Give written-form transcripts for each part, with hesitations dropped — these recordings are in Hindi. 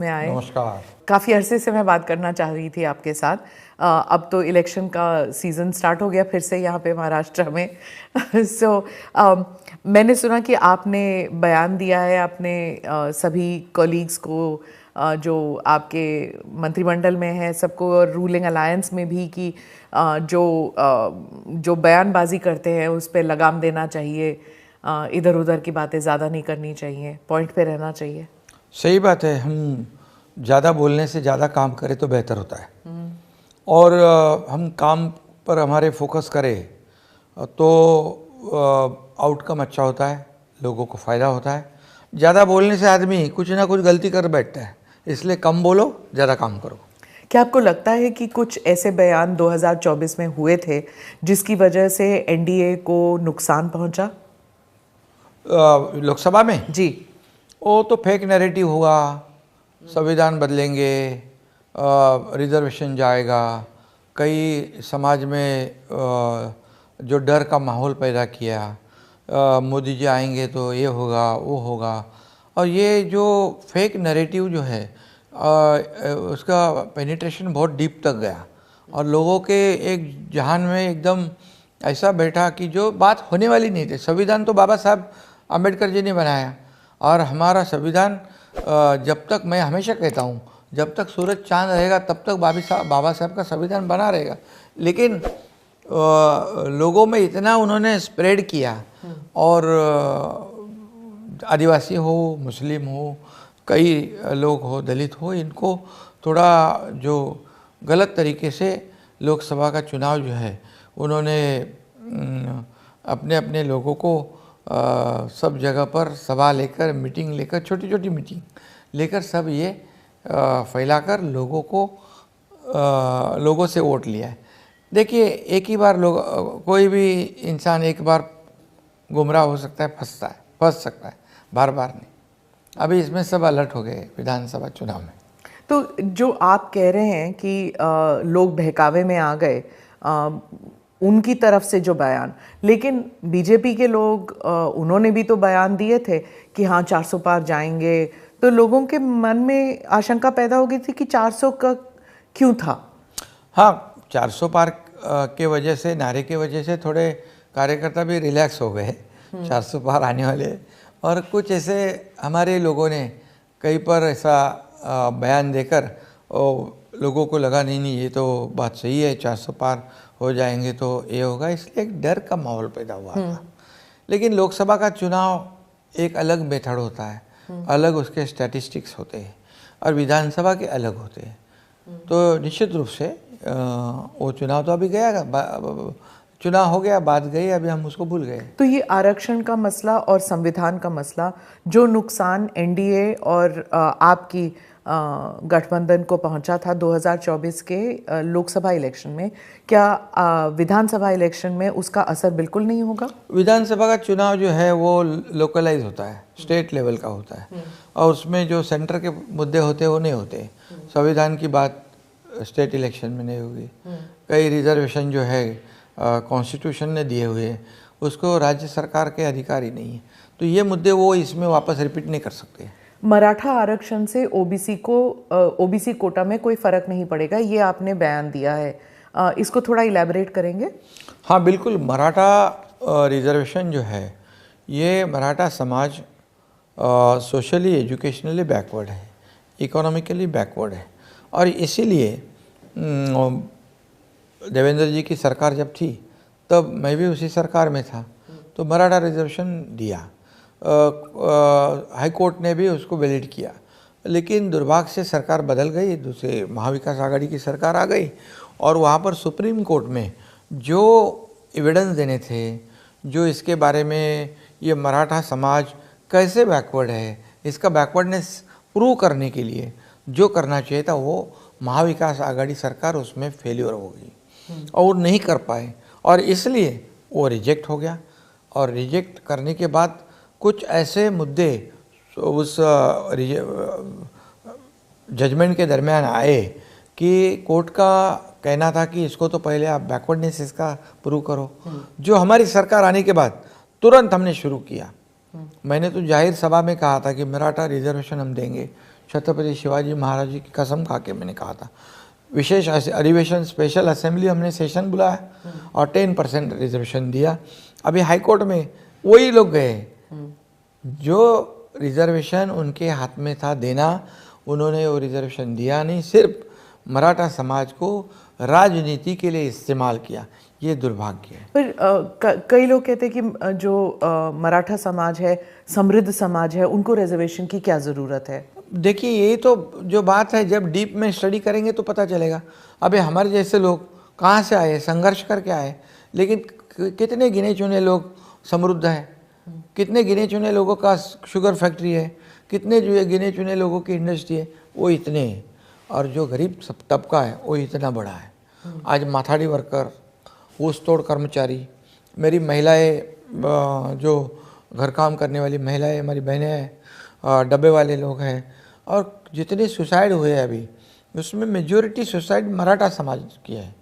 में आए। नमस्कार। काफ़ी अरसे से मैं बात करना चाह रही थी आपके साथ। अब तो इलेक्शन का सीज़न स्टार्ट हो गया फिर से यहाँ पे महाराष्ट्र में। मैंने सुना कि आपने बयान दिया है अपने सभी कॉलीग्स को, जो आपके मंत्रिमंडल में हैं सबको, और रूलिंग अलायंस में भी, कि जो बयानबाजी करते हैं उस पर लगाम देना चाहिए, इधर उधर की बातें ज़्यादा नहीं करनी चाहिए, पॉइंट पे रहना चाहिए। सही बात है, हम ज़्यादा बोलने से ज़्यादा काम करें तो बेहतर होता है। और हम काम पर हमारे फोकस करें तो आउटकम अच्छा होता है, लोगों को फ़ायदा होता है। ज़्यादा बोलने से आदमी कुछ ना कुछ गलती कर बैठता है, इसलिए कम बोलो, ज़्यादा काम करो। क्या आपको लगता है कि कुछ ऐसे बयान 2024 में हुए थे जिसकी वजह से एनडीए को नुकसान पहुंचा? लोकसभा में जी। वो तो फेक नैरेटिव हुआ, संविधान बदलेंगे, रिजर्वेशन जाएगा, कई समाज में जो डर का माहौल पैदा किया, मोदी जी आएंगे तो ये होगा वो होगा। और ये जो फेक नैरेटिव जो है उसका पेनिट्रेशन बहुत डीप तक गया और लोगों के एक जहान में एकदम ऐसा बैठा कि जो बात होने वाली नहीं थी। संविधान तो बाबा साहब अम्बेडकर जी ने बनाया और हमारा संविधान जब तक, मैं हमेशा कहता हूँ, जब तक सूरज चांद रहेगा तब तक बाबा साहब का संविधान बना रहेगा। लेकिन लोगों में इतना उन्होंने स्प्रेड किया और आदिवासी हो, मुस्लिम हो, कई लोग हो, दलित हो, इनको थोड़ा जो गलत तरीके से लोकसभा का चुनाव जो है उन्होंने अपने अपने लोगों को सब जगह पर सभा लेकर, मीटिंग लेकर, छोटी छोटी मीटिंग लेकर सब ये फैलाकर लोगों से वोट लिया है। देखिए, एक ही बार कोई भी इंसान एक बार गुमराह हो सकता है, फंस सकता है, बार बार नहीं। अभी इसमें सब अलर्ट हो गए विधानसभा चुनाव में। तो जो आप कह रहे हैं कि लोग बहकावे में आ गए, उनकी तरफ से जो बयान, लेकिन बीजेपी के लोग, उन्होंने भी तो बयान दिए थे कि हाँ 400 पार जाएंगे, तो लोगों के मन में आशंका पैदा हो गई थी कि 400 का क्यों था? हाँ, 400 पार के वजह से, नारे के वजह से थोड़े कार्यकर्ता भी रिलैक्स हो गए, 400 पार आने वाले। और कुछ ऐसे हमारे लोगों ने कई पर ऐसा बयान देकर लोगों को लगा नहीं ये तो बात सही है, 400 पार हो जाएंगे तो ये होगा, इसलिए एक डर का माहौल पैदा हुआ था। लेकिन लोकसभा का चुनाव एक अलग मेथड होता है, अलग उसके स्टैटिस्टिक्स होते हैं, और विधानसभा के अलग होते हैं। तो निश्चित रूप से वो चुनाव तो अभी गया, चुनाव हो गया, बात गई, अभी हम उसको भूल गए। तो ये आरक्षण का मसला और संविधान का मसला, जो नुकसान एनडीए और आपकी गठबंधन को पहुंचा था 2024 के लोकसभा इलेक्शन में, क्या विधानसभा इलेक्शन में उसका असर बिल्कुल नहीं होगा? विधानसभा का चुनाव जो है वो लोकलाइज होता है, स्टेट लेवल का होता है, और उसमें जो सेंटर के मुद्दे होते हैं वो नहीं होते। संविधान की बात स्टेट इलेक्शन में नहीं होगी। कई रिजर्वेशन जो है कॉन्स्टिट्यूशन ने दिए हुए हैं, उसको राज्य सरकार के अधिकारी नहीं है, तो ये मुद्दे वो इसमें वापस रिपीट नहीं कर सकते। मराठा आरक्षण से ओबीसी कोटा में कोई फर्क नहीं पड़ेगा, ये आपने बयान दिया है, इसको थोड़ा इलैबोरेट करेंगे? हाँ बिल्कुल, मराठा रिजर्वेशन जो है, ये मराठा समाज सोशली, एजुकेशनली बैकवर्ड है, इकोनॉमिकली बैकवर्ड है, और इसीलिए देवेंद्र जी की सरकार जब थी तब मैं भी उसी सरकार में था, तो मराठा रिजर्वेशन दिया। हाई कोर्ट ने भी उसको वैलिड किया, लेकिन दुर्भाग्य से सरकार बदल गई, दूसरे महाविकास आघाड़ी की सरकार आ गई, और वहाँ पर सुप्रीम कोर्ट में जो एविडेंस देने थे, जो इसके बारे में ये मराठा समाज कैसे बैकवर्ड है, इसका बैकवर्डनेस प्रूव करने के लिए जो करना चाहिए था, वो महाविकास आघाड़ी सरकार उसमें फेल्योर हो गई और नहीं कर पाए, और इसलिए वो रिजेक्ट हो गया। और रिजेक्ट करने के बाद कुछ ऐसे मुद्दे उस जजमेंट के दरमियान आए कि कोर्ट का कहना था कि इसको तो पहले आप बैकवर्डनेस इसका प्रूव करो, जो हमारी सरकार आने के बाद तुरंत हमने शुरू किया। मैंने तो जाहिर सभा में कहा था कि मराठा रिजर्वेशन हम देंगे, छत्रपति शिवाजी महाराज जी की कसम खा के मैंने कहा था। विशेष अधिवेशन स्पेशल असेंबली हमने सेशन बुलाया और 10% रिजर्वेशन दिया। अभी हाई कोर्ट में वही लोग गए जो रिजर्वेशन उनके हाथ में था देना, उन्होंने वो रिजर्वेशन दिया नहीं, सिर्फ मराठा समाज को राजनीति के लिए इस्तेमाल किया। ये दुर्भाग्य है। पर कई लोग कहते हैं कि जो मराठा समाज है, समृद्ध समाज है, उनको रिजर्वेशन की क्या ज़रूरत है? देखिए, यही तो जो बात है, जब डीप में स्टडी करेंगे तो पता चलेगा। अबे हमारे जैसे लोग कहाँ से आए, संघर्ष करके आए, लेकिन कितने गिने चुने लोग समृद्ध हैं, कितने गिने चुने लोगों का शुगर फैक्ट्री है, कितने जो गिने चुने लोगों की इंडस्ट्री है, वो इतने हैं। और जो गरीब तबका है वो इतना बड़ा है। आज माथाड़ी वर्कर, ऊस तोड़ कर्मचारी, मेरी महिलाएं, जो घर काम करने वाली महिलाएं, हमारी बहनें हैं, डब्बे वाले लोग हैं, और जितने सुसाइड हुए अभी, उसमें मेजॉरिटी सुसाइड मराठा समाज की है।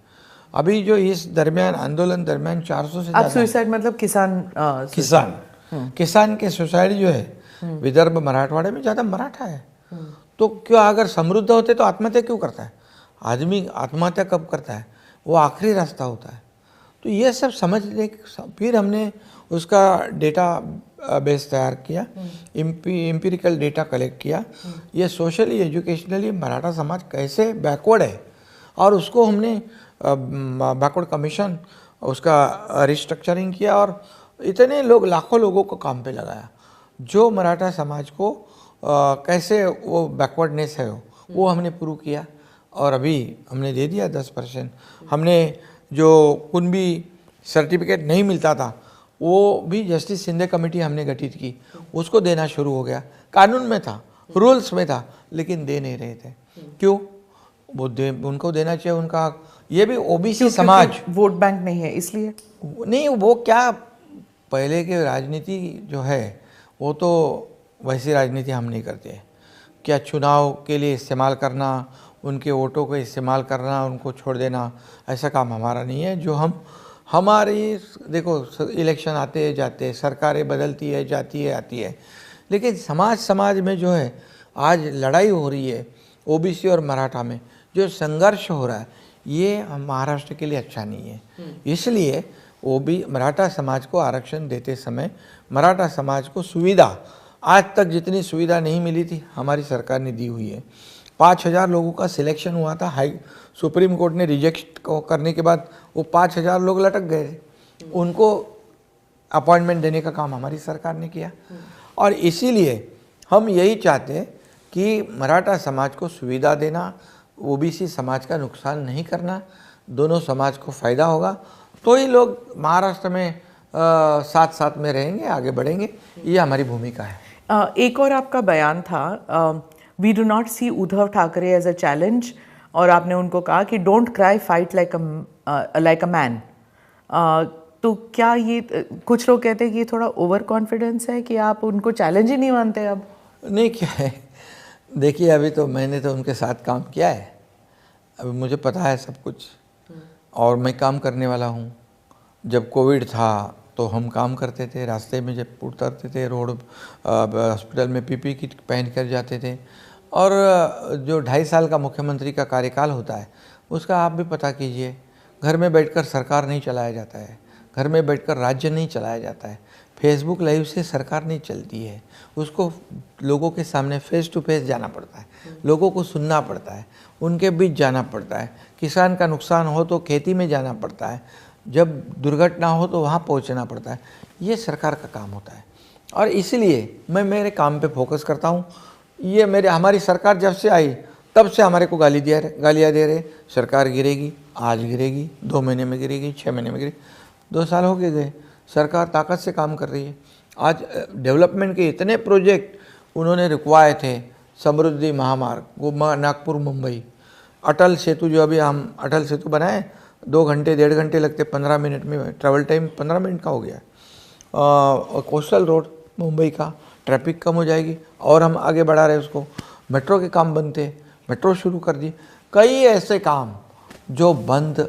अभी जो इस दरमियान आंदोलन दरमियान 400 से आप सुसाइड मतलब किसान के सुसाइड जो है विदर्भ मराठवाड़े में ज़्यादा मराठा है। तो क्यों, अगर समृद्ध होते तो आत्महत्या क्यों करता है आदमी? आत्महत्या कब करता है? वो आखिरी रास्ता होता है। तो ये सब समझने, फिर हमने उसका डेटा बेस तैयार किया, एम्पिरिकल डेटा कलेक्ट किया, ये सोशली एजुकेशनली मराठा समाज कैसे बैकवर्ड है, और उसको हमने बैकवर्ड कमीशन उसका रिस्ट्रक्चरिंग किया, और इतने लोग, लाखों लोगों को काम पे लगाया जो मराठा समाज को कैसे वो बैकवर्डनेस है वो हमने प्रूव किया। और अभी हमने दे दिया 10%। हमने जो कुनबी सर्टिफिकेट नहीं मिलता था वो भी जस्टिस शिंदे कमेटी हमने गठित की, उसको देना शुरू हो गया। कानून में था, रूल्स में था, लेकिन दे नहीं रहे थे। क्यों? वो उनको देना चाहिए, उनका ये भी ओबीसी समाज, वोट बैंक नहीं है इसलिए नहीं। वो क्या, पहले के राजनीति जो है वो तो वैसी राजनीति हम नहीं करते। क्या चुनाव के लिए इस्तेमाल करना, उनके वोटों को इस्तेमाल करना, उनको छोड़ देना, ऐसा काम हमारा नहीं है। जो हमारी, देखो इलेक्शन आते जाते, सरकारें बदलती है, जाती है, आती है, लेकिन समाज में जो है आज लड़ाई हो रही है ओबीसी और मराठा में, जो संघर्ष हो रहा है, ये महाराष्ट्र के लिए अच्छा नहीं है। इसलिए मराठा समाज को आरक्षण देते समय मराठा समाज को सुविधा, आज तक जितनी सुविधा नहीं मिली थी हमारी सरकार ने दी हुई है। 5000 लोगों का सिलेक्शन हुआ था, सुप्रीम कोर्ट ने रिजेक्ट करने के बाद वो 5000 लोग लटक गए, उनको अपॉइंटमेंट देने का काम हमारी सरकार ने किया। और इसीलिए हम यही चाहते हैं कि मराठा समाज को सुविधा देना, ओबीसी समाज का नुकसान नहीं करना, दोनों समाज को फ़ायदा होगा, तो ही लोग महाराष्ट्र में साथ साथ में रहेंगे, आगे बढ़ेंगे। ये हमारी भूमिका है। एक और आपका बयान था, we do not see Uddhav Thackeray as a challenge, और आपने उनको कहा कि don't cry, fight like a man. तो क्या ये, कुछ लोग कहते हैं कि ये थोड़ा ओवर कॉन्फिडेंस है कि आप उनको चैलेंज ही नहीं मानते? अब नहीं, क्या है, देखिए अभी तो मैंने तो उनके साथ काम किया है, अभी मुझे पता है सब कुछ, और मैं काम करने वाला हूँ। जब कोविड था तो हम काम करते थे, रास्ते में जब उतरते थे, रोड हॉस्पिटल में पीपी किट पहन कर जाते थे। और जो 2.5 साल का मुख्यमंत्री का कार्यकाल होता है उसका आप भी पता कीजिए। घर में बैठकर सरकार नहीं चलाया जाता है, घर में बैठकर राज्य नहीं चलाया जाता है, फेसबुक लाइव से सरकार नहीं चलती है, उसको लोगों के सामने फेस टू फेस जाना पड़ता है, लोगों को सुनना पड़ता है, उनके बीच जाना पड़ता है। किसान का नुकसान हो तो खेती में जाना पड़ता है, जब दुर्घटना हो तो वहाँ पहुँचना पड़ता है। ये सरकार का काम होता है, और इसलिए मैं मेरे काम पे फोकस करता हूँ। ये हमारी सरकार जब से आई तब से हमारे को गालियाँ दे रहे, सरकार गिरेगी, आज गिरेगी, 2 महीने में गिरेगी, 6 महीने में गिरेगी। 2 साल हो गए, सरकार ताकत से काम कर रही है। आज डेवलपमेंट के इतने प्रोजेक्ट उन्होंने रुकवाए थे, समृद्धि महामार्ग, वो नागपुर मुंबई, अटल सेतु, जो अभी हम अटल सेतु बनाए, 2 घंटे 1.5 घंटे लगते, 15 मिनट में ट्रैवल टाइम 15 मिनट का हो गया। कोस्टल रोड मुंबई का, ट्रैफिक कम हो जाएगी, और हम आगे बढ़ा रहे उसको। मेट्रो के काम बनते, मेट्रो शुरू कर दी। कई ऐसे काम जो बंद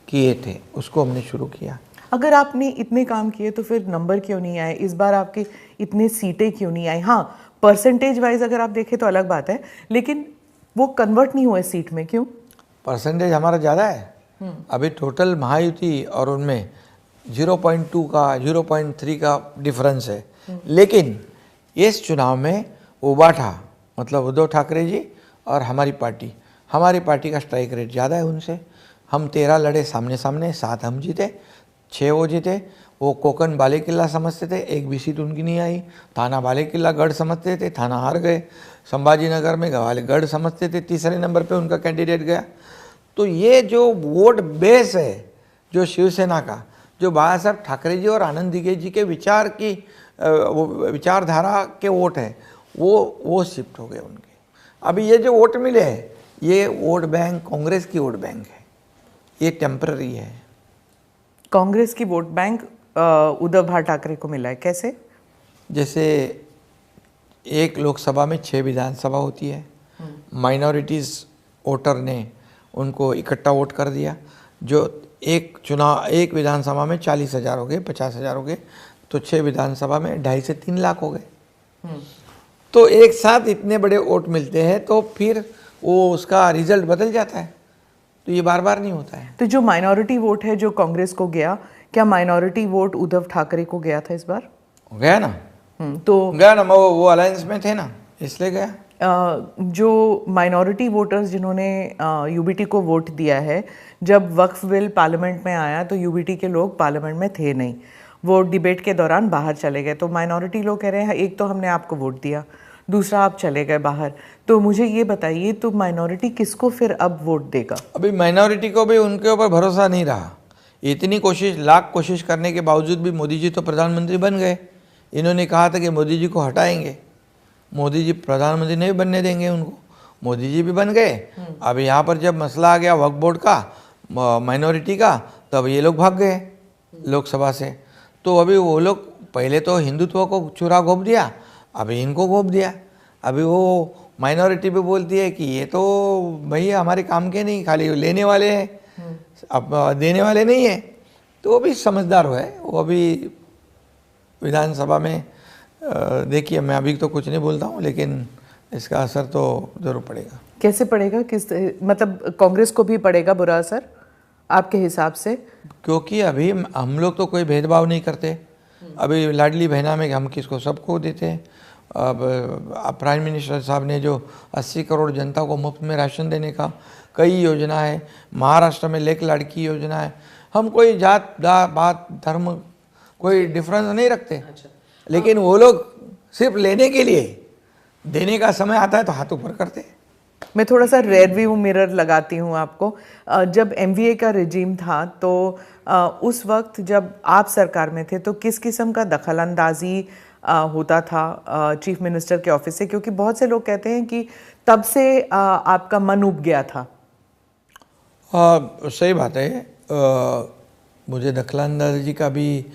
किए थे उसको हमने शुरू किया। अगर आपने इतने काम किए तो फिर नंबर क्यों नहीं आए इस बार? आपके इतने सीटें क्यों नहीं आई? हाँ, परसेंटेज वाइज अगर आप देखें तो अलग बात है, लेकिन वो कन्वर्ट नहीं हुए सीट में, क्यों? परसेंटेज हमारा ज़्यादा है। अभी टोटल महायुति और उनमें 0.2 का 0.3 का डिफरेंस है। लेकिन इस चुनाव में उबाठा मतलब उद्धव ठाकरे जी और हमारी पार्टी का स्ट्राइक रेट ज़्यादा है उनसे। हम 13 लड़े सामने सामने, 7 हम जीते, 6 वो जीते। वो कोकन बाले किला समझते थे, एक भी सीट उनकी नहीं आई। थाना बाले किला गढ़ समझते थे, थाना हार गए। संभाजी नगर में गढ़ समझते थे, तीसरे नंबर पे उनका कैंडिडेट गया। तो ये जो वोट बेस है जो शिवसेना का, जो बाला साहब ठाकरे जी और आनंद दिघे जी के विचारधारा के वोट हैं, वो शिफ्ट हो गए उनके। अभी ये जो वोट मिले हैं, ये वोट बैंक कांग्रेस की वोट बैंक है, ये टेम्पररी है। कांग्रेस की वोट बैंक उद्धव भाई ठाकरे को मिला है, कैसे? जैसे एक लोकसभा में 6 विधानसभा होती है, माइनॉरिटीज़ वोटर ने उनको इकट्ठा वोट कर दिया। जो एक विधानसभा में 40,000 हो गए, 50,000 हो गए, तो 6 विधानसभा में 2.5 से 3 लाख हो गए। तो एक साथ इतने बड़े वोट मिलते हैं तो फिर वो उसका रिजल्ट बदल जाता है। तो ये बार बार नहीं होता है। तो जो माइनॉरिटी वोट है जो कांग्रेस को गया, क्या माइनॉरिटी वोट उद्धव ठाकरे को गया था इस बार? गया ना। तो गया ना, वो अलायंस में थे ना, इसलिए गया। जो माइनॉरिटी वोटर्स जिन्होंने यूबीटी को वोट दिया है, जब वक्फ बिल पार्लियामेंट में आया तो यूबीटी के लोग पार्लियामेंट में थे नहीं, वो डिबेट के दौरान बाहर चले गए। तो माइनॉरिटी लोग कह रहे हैं एक तो हमने आपको वोट दिया, दूसरा आप चले गए बाहर। तो मुझे ये बताइए, तो माइनॉरिटी किसको फिर अब वोट देगा? अभी माइनॉरिटी को भी उनके ऊपर भरोसा नहीं रहा। इतनी लाख कोशिश करने के बावजूद भी मोदी जी तो प्रधानमंत्री बन गए। इन्होंने कहा था कि मोदी जी को हटाएंगे, मोदी जी प्रधानमंत्री नहीं बनने देंगे उनको, मोदी जी भी बन गए। अब यहाँ पर जब मसला आ गया वक्फ बोर्ड का, माइनॉरिटी का, तब ये लोग भाग गए लोकसभा से। तो अभी वो लोग पहले तो हिंदुत्व को चूरा घोंप दिया, अभी इनको घोंप दिया। अभी वो माइनॉरिटी भी बोलती है कि ये तो भैया हमारे काम के नहीं, खाली लेने वाले हैं, अब देने वाले नहीं है। तो वो भी समझदार है, वो अभी विधानसभा में देखिए, मैं अभी तो कुछ नहीं बोलता हूँ, लेकिन इसका असर तो जरूर पड़ेगा। कैसे पड़ेगा? मतलब कांग्रेस को भी पड़ेगा बुरा असर आपके हिसाब से? क्योंकि अभी हम लोग तो कोई भेदभाव नहीं करते। अभी लाडली बहना में हम किसको सबको देते हैं। अब प्राइम मिनिस्टर साहब ने जो 80 करोड़ जनता को मुफ्त में राशन देने का कई योजना है, महाराष्ट्र में लेक लड़की योजना है। हम कोई जात बात धर्म कोई डिफरेंस नहीं रखते। लेकिन वो लोग सिर्फ लेने के लिए, देने का समय आता है तो हाथ ऊपर करते हैं। मैं थोड़ा सा रेयर व्यू मिरर लगाती हूँ आपको। जब एमवीए का रिजीम था तो उस वक्त जब आप सरकार में थे तो किस किस्म का दखलंदाजी होता था चीफ मिनिस्टर के ऑफिस से? क्योंकि बहुत से लोग कहते हैं कि तब से आपका मन उब गया था। सही बात है। मुझे दखलंदाजी का भी,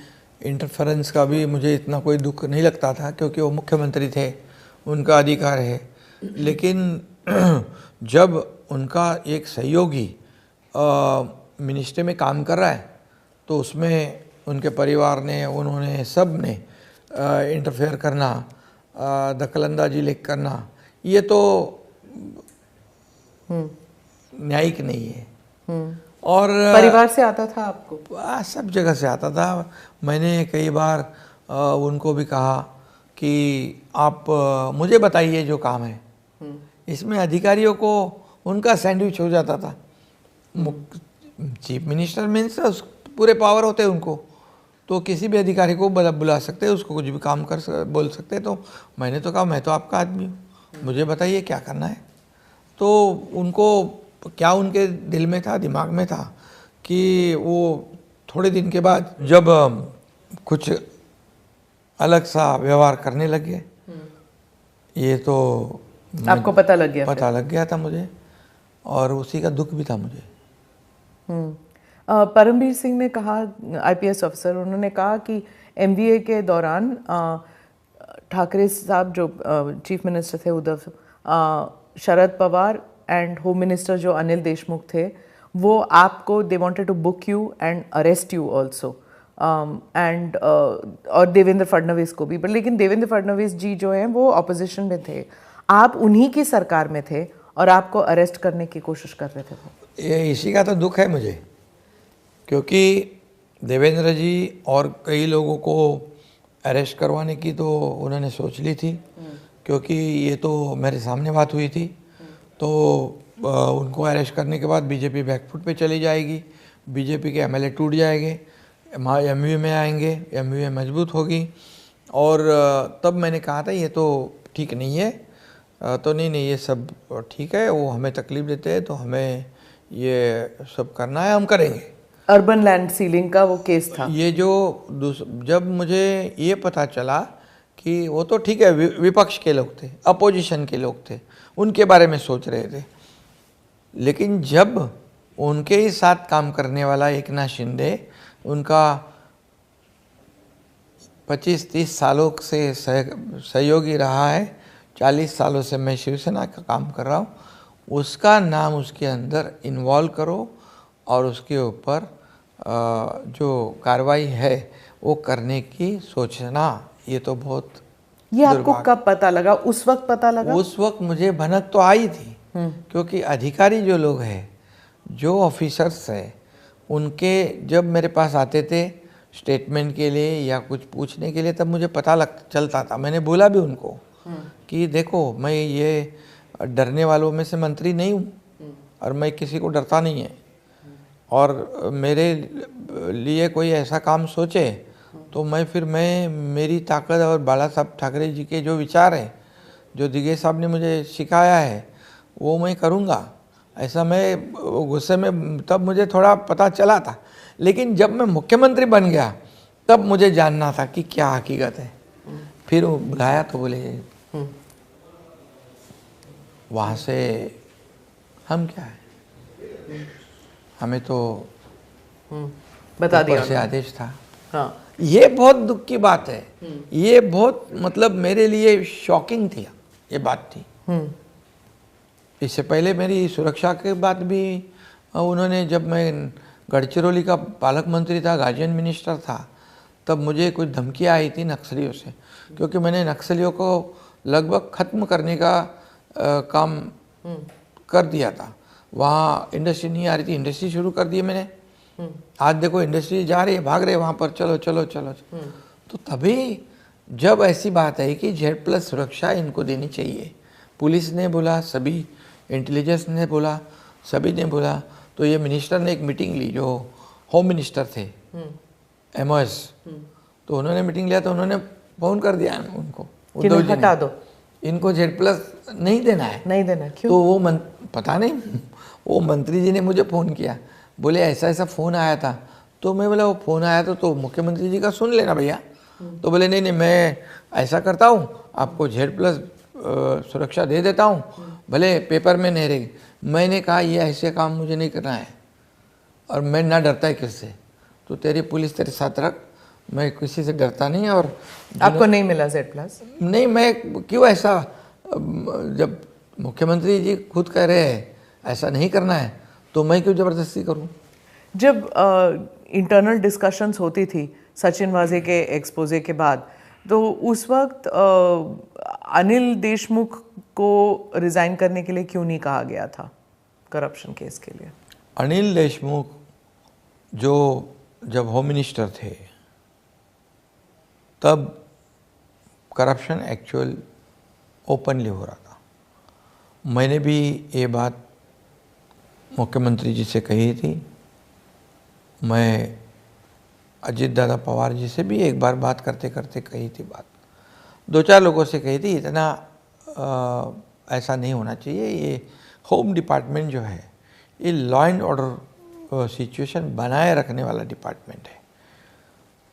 इंटरफेरेंस का भी मुझे इतना कोई दुख नहीं लगता था, क्योंकि वो मुख्यमंत्री थे, उनका अधिकार है। लेकिन जब उनका एक सहयोगी मिनिस्ट्री में काम कर रहा है तो उसमें उनके परिवार ने, उन्होंने सब ने इंटरफेयर करना, दखलंदाजी लेकर करना, ये तो न्यायिक नहीं है। और परिवार से आता था आपको? सब जगह से आता था। मैंने कई बार उनको भी कहा कि आप मुझे बताइए जो काम है। इसमें अधिकारियों को उनका सैंडविच हो जाता था। चीफ मिनिस्टर मीन्स पूरे पावर होते हैं उनको, तो किसी भी अधिकारी को बुला सकते हैं, उसको कुछ भी काम बोल सकते हैं। तो मैंने तो कहा मैं तो आपका आदमी हूँ, मुझे बताइए क्या करना है। तो उनको क्या उनके दिल में था, दिमाग में था कि वो थोड़े दिन के बाद जब कुछ अलग सा व्यवहार करने लग गए, ये तो आपको पता लग गया? पता लग गया था मुझे, और उसी का दुख भी था मुझे। परमबीर सिंह ने कहा, आईपीएस अफसर, उन्होंने कहा कि एमवीए के दौरान ठाकरे साहब जो चीफ मिनिस्टर थे Uddhav, Sharad Pawar and home minister जो अनिल देशमुख थे, वो आपको they wanted to book you and arrest you also and और देवेंद्र फडणवीस को भी, पर लेकिन देवेंद्र फडणवीस जी जो हैं वो ऑपोजिशन में थे, आप उन्हीं की सरकार में थे और आपको अरेस्ट करने की कोशिश कर रहे थे वो। ये इसी का तो दुख है मुझे, क्योंकि देवेंद्र जी और कई लोगों को अरेस्ट करवाने की तो उन्होंने सोच ली थी, क्योंकि ये तो मेरे सामने बात हुई थी। तो उनको अरेस्ट करने के बाद बीजेपी बैकफुट पे चली जाएगी, बीजेपी के एमएलए टूट जाएंगे, एमयू में आएंगे, एमयू मजबूत होगी। और तब मैंने कहा था ये तो ठीक नहीं है, तो नहीं ये सब ठीक है, वो हमें तकलीफ देते हैं तो हमें ये सब करना है, हम करेंगे। अर्बन लैंड सीलिंग का वो केस था, ये जो जब मुझे ये पता चला कि वो तो ठीक है विपक्ष के लोग थे, अपोजिशन के लोग थे, उनके बारे में सोच रहे थे, लेकिन जब उनके ही साथ काम करने वाला एकनाथ शिंदे, उनका 25-30 सालों से सहयोगी रहा है, 40 सालों से मैं शिवसेना का काम कर रहा हूँ, उसका नाम उसके अंदर इन्वॉल्व करो और उसके ऊपर जो कार्रवाई है वो करने की सोचना, ये तो बहुत। ये आपको कब पता लगा? उस वक्त पता लगा? उस वक्त मुझे भनक तो आई थी, क्योंकि अधिकारी जो लोग हैं, जो ऑफिसर्स हैं, उनके जब मेरे पास आते थे स्टेटमेंट के लिए या कुछ पूछने के लिए, तब मुझे पता चलता था। मैंने बोला भी उनको कि देखो मैं ये डरने वालों में से मंत्री नहीं हूँ और मैं किसी को डरता नहीं है, और मेरे लिए कोई ऐसा काम सोचे तो मैं मेरी ताकत और बाला साहब ठाकरे जी के जो विचार हैं, जो दिगेश साहब ने मुझे सिखाया है, वो मैं करूँगा। ऐसा मैं गुस्से में तब मुझे थोड़ा पता चला था, लेकिन जब मैं मुख्यमंत्री बन गया तब मुझे जानना था कि क्या हकीकत है। फिर वो बुलाया तो बोले वहाँ से हम क्या है, हमें तो बता दिया से आदेश था। हाँ, ये बहुत दुख की बात है, ये बहुत मतलब मेरे लिए शॉकिंग थी ये बात थी। इससे पहले मेरी सुरक्षा के बात भी उन्होंने, जब मैं गढ़चिरौली का पालक मंत्री था, गार्जियन मिनिस्टर था, तब मुझे कुछ धमकियाँ आई थी नक्सलियों से, क्योंकि मैंने नक्सलियों को लगभग ख़त्म करने का काम कर दिया था। वहाँ इंडस्ट्री नहीं आ रही थी, इंडस्ट्री शुरू कर दी मैंने। आज देखो इंडस्ट्री जा रही है, भाग रहे वहाँ पर, चलो चलो चलो। तो तभी जब ऐसी बात आई कि Z+ सुरक्षा इनको देनी चाहिए, पुलिस ने बोला, सभी इंटेलिजेंस ने बोला, सभी ने बोला, तो ये मिनिस्टर ने एक मीटिंग ली, जो होम मिनिस्टर थे MOS, तो उन्होंने मीटिंग लिया, तो उन्होंने फ़ोन कर दिया उनको, हटा दो, इनको Z+ नहीं देना है। नहीं देना क्यों? तो वो पता नहीं, वो मंत्री जी ने मुझे फ़ोन किया, बोले ऐसा ऐसा फ़ोन आया था। तो मैं बोला वो फ़ोन आया तो मुख्यमंत्री जी का सुन लेना भैया। तो बोले नहीं मैं ऐसा करता हूँ, आपको Z+ सुरक्षा दे देता हूँ, भले पेपर में नहीं रहेगी। मैंने कहा ये ऐसे काम मुझे नहीं करना है, और मैं ना डरता है किससे, तो तेरी पुलिस तेरे साथ रख, मैं किसी से डरता नहीं। और आपको नहीं मिला Z+? नहीं, मैं क्यों ऐसा, जब मुख्यमंत्री जी खुद कह रहे हैं ऐसा नहीं करना है, तो मैं क्यों ज़बरदस्ती करूं? जब इंटरनल डिस्कशंस होती थी सचिन वाजे के एक्सपोजे के बाद, तो उस वक्त अनिल देशमुख को रिज़ाइन करने के लिए क्यों नहीं कहा गया था करप्शन केस के लिए? अनिल देशमुख जो जब होम मिनिस्टर थे, तब करप्शन एक्चुअल ओपनली हो रहा था। मैंने भी ये बात मुख्यमंत्री जी से कही थी, मैं अजीत दादा पवार जी से भी एक बार बात करते करते कही थी बात, 2-4 लोगों से कही थी, इतना ऐसा नहीं होना चाहिए। ये होम डिपार्टमेंट जो है, ये लॉ एंड ऑर्डर सिचुएशन बनाए रखने वाला डिपार्टमेंट है,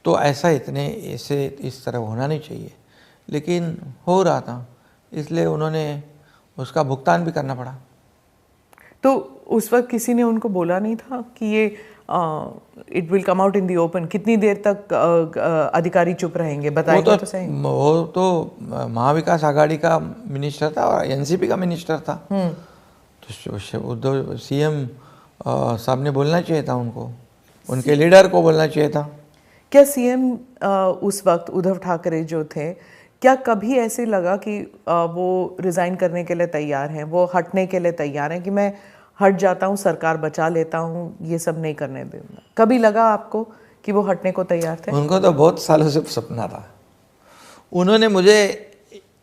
तो ऐसा इस तरह होना नहीं चाहिए, लेकिन हो रहा था, इसलिए उन्होंने उसका भुगतान भी करना पड़ा। तो उस वक्त किसी ने उनको बोला नहीं था कि ये it will come out in the open? कितनी देर तक अधिकारी चुप रहेंगे, बताएंगे तो सही। वो तो महाविकास आघाड़ी का मिनिस्टर था और NCP का मिनिस्टर था, तो उद्धव CM साहब ने बोलना चाहिए था उनको, उनके लीडर को बोलना चाहिए था। क्या सीएम उस वक्त उद्धव ठाकरे जो थे, क्या कभी ऐसे लगा कि वो रिज़ाइन करने के लिए तैयार हैं, वो हटने के लिए तैयार हैं कि मैं हट जाता हूँ, सरकार बचा लेता हूँ, ये सब नहीं करने दूंगा? कभी लगा आपको कि वो हटने को तैयार थे? उनको तो बहुत सालों से सपना था। उन्होंने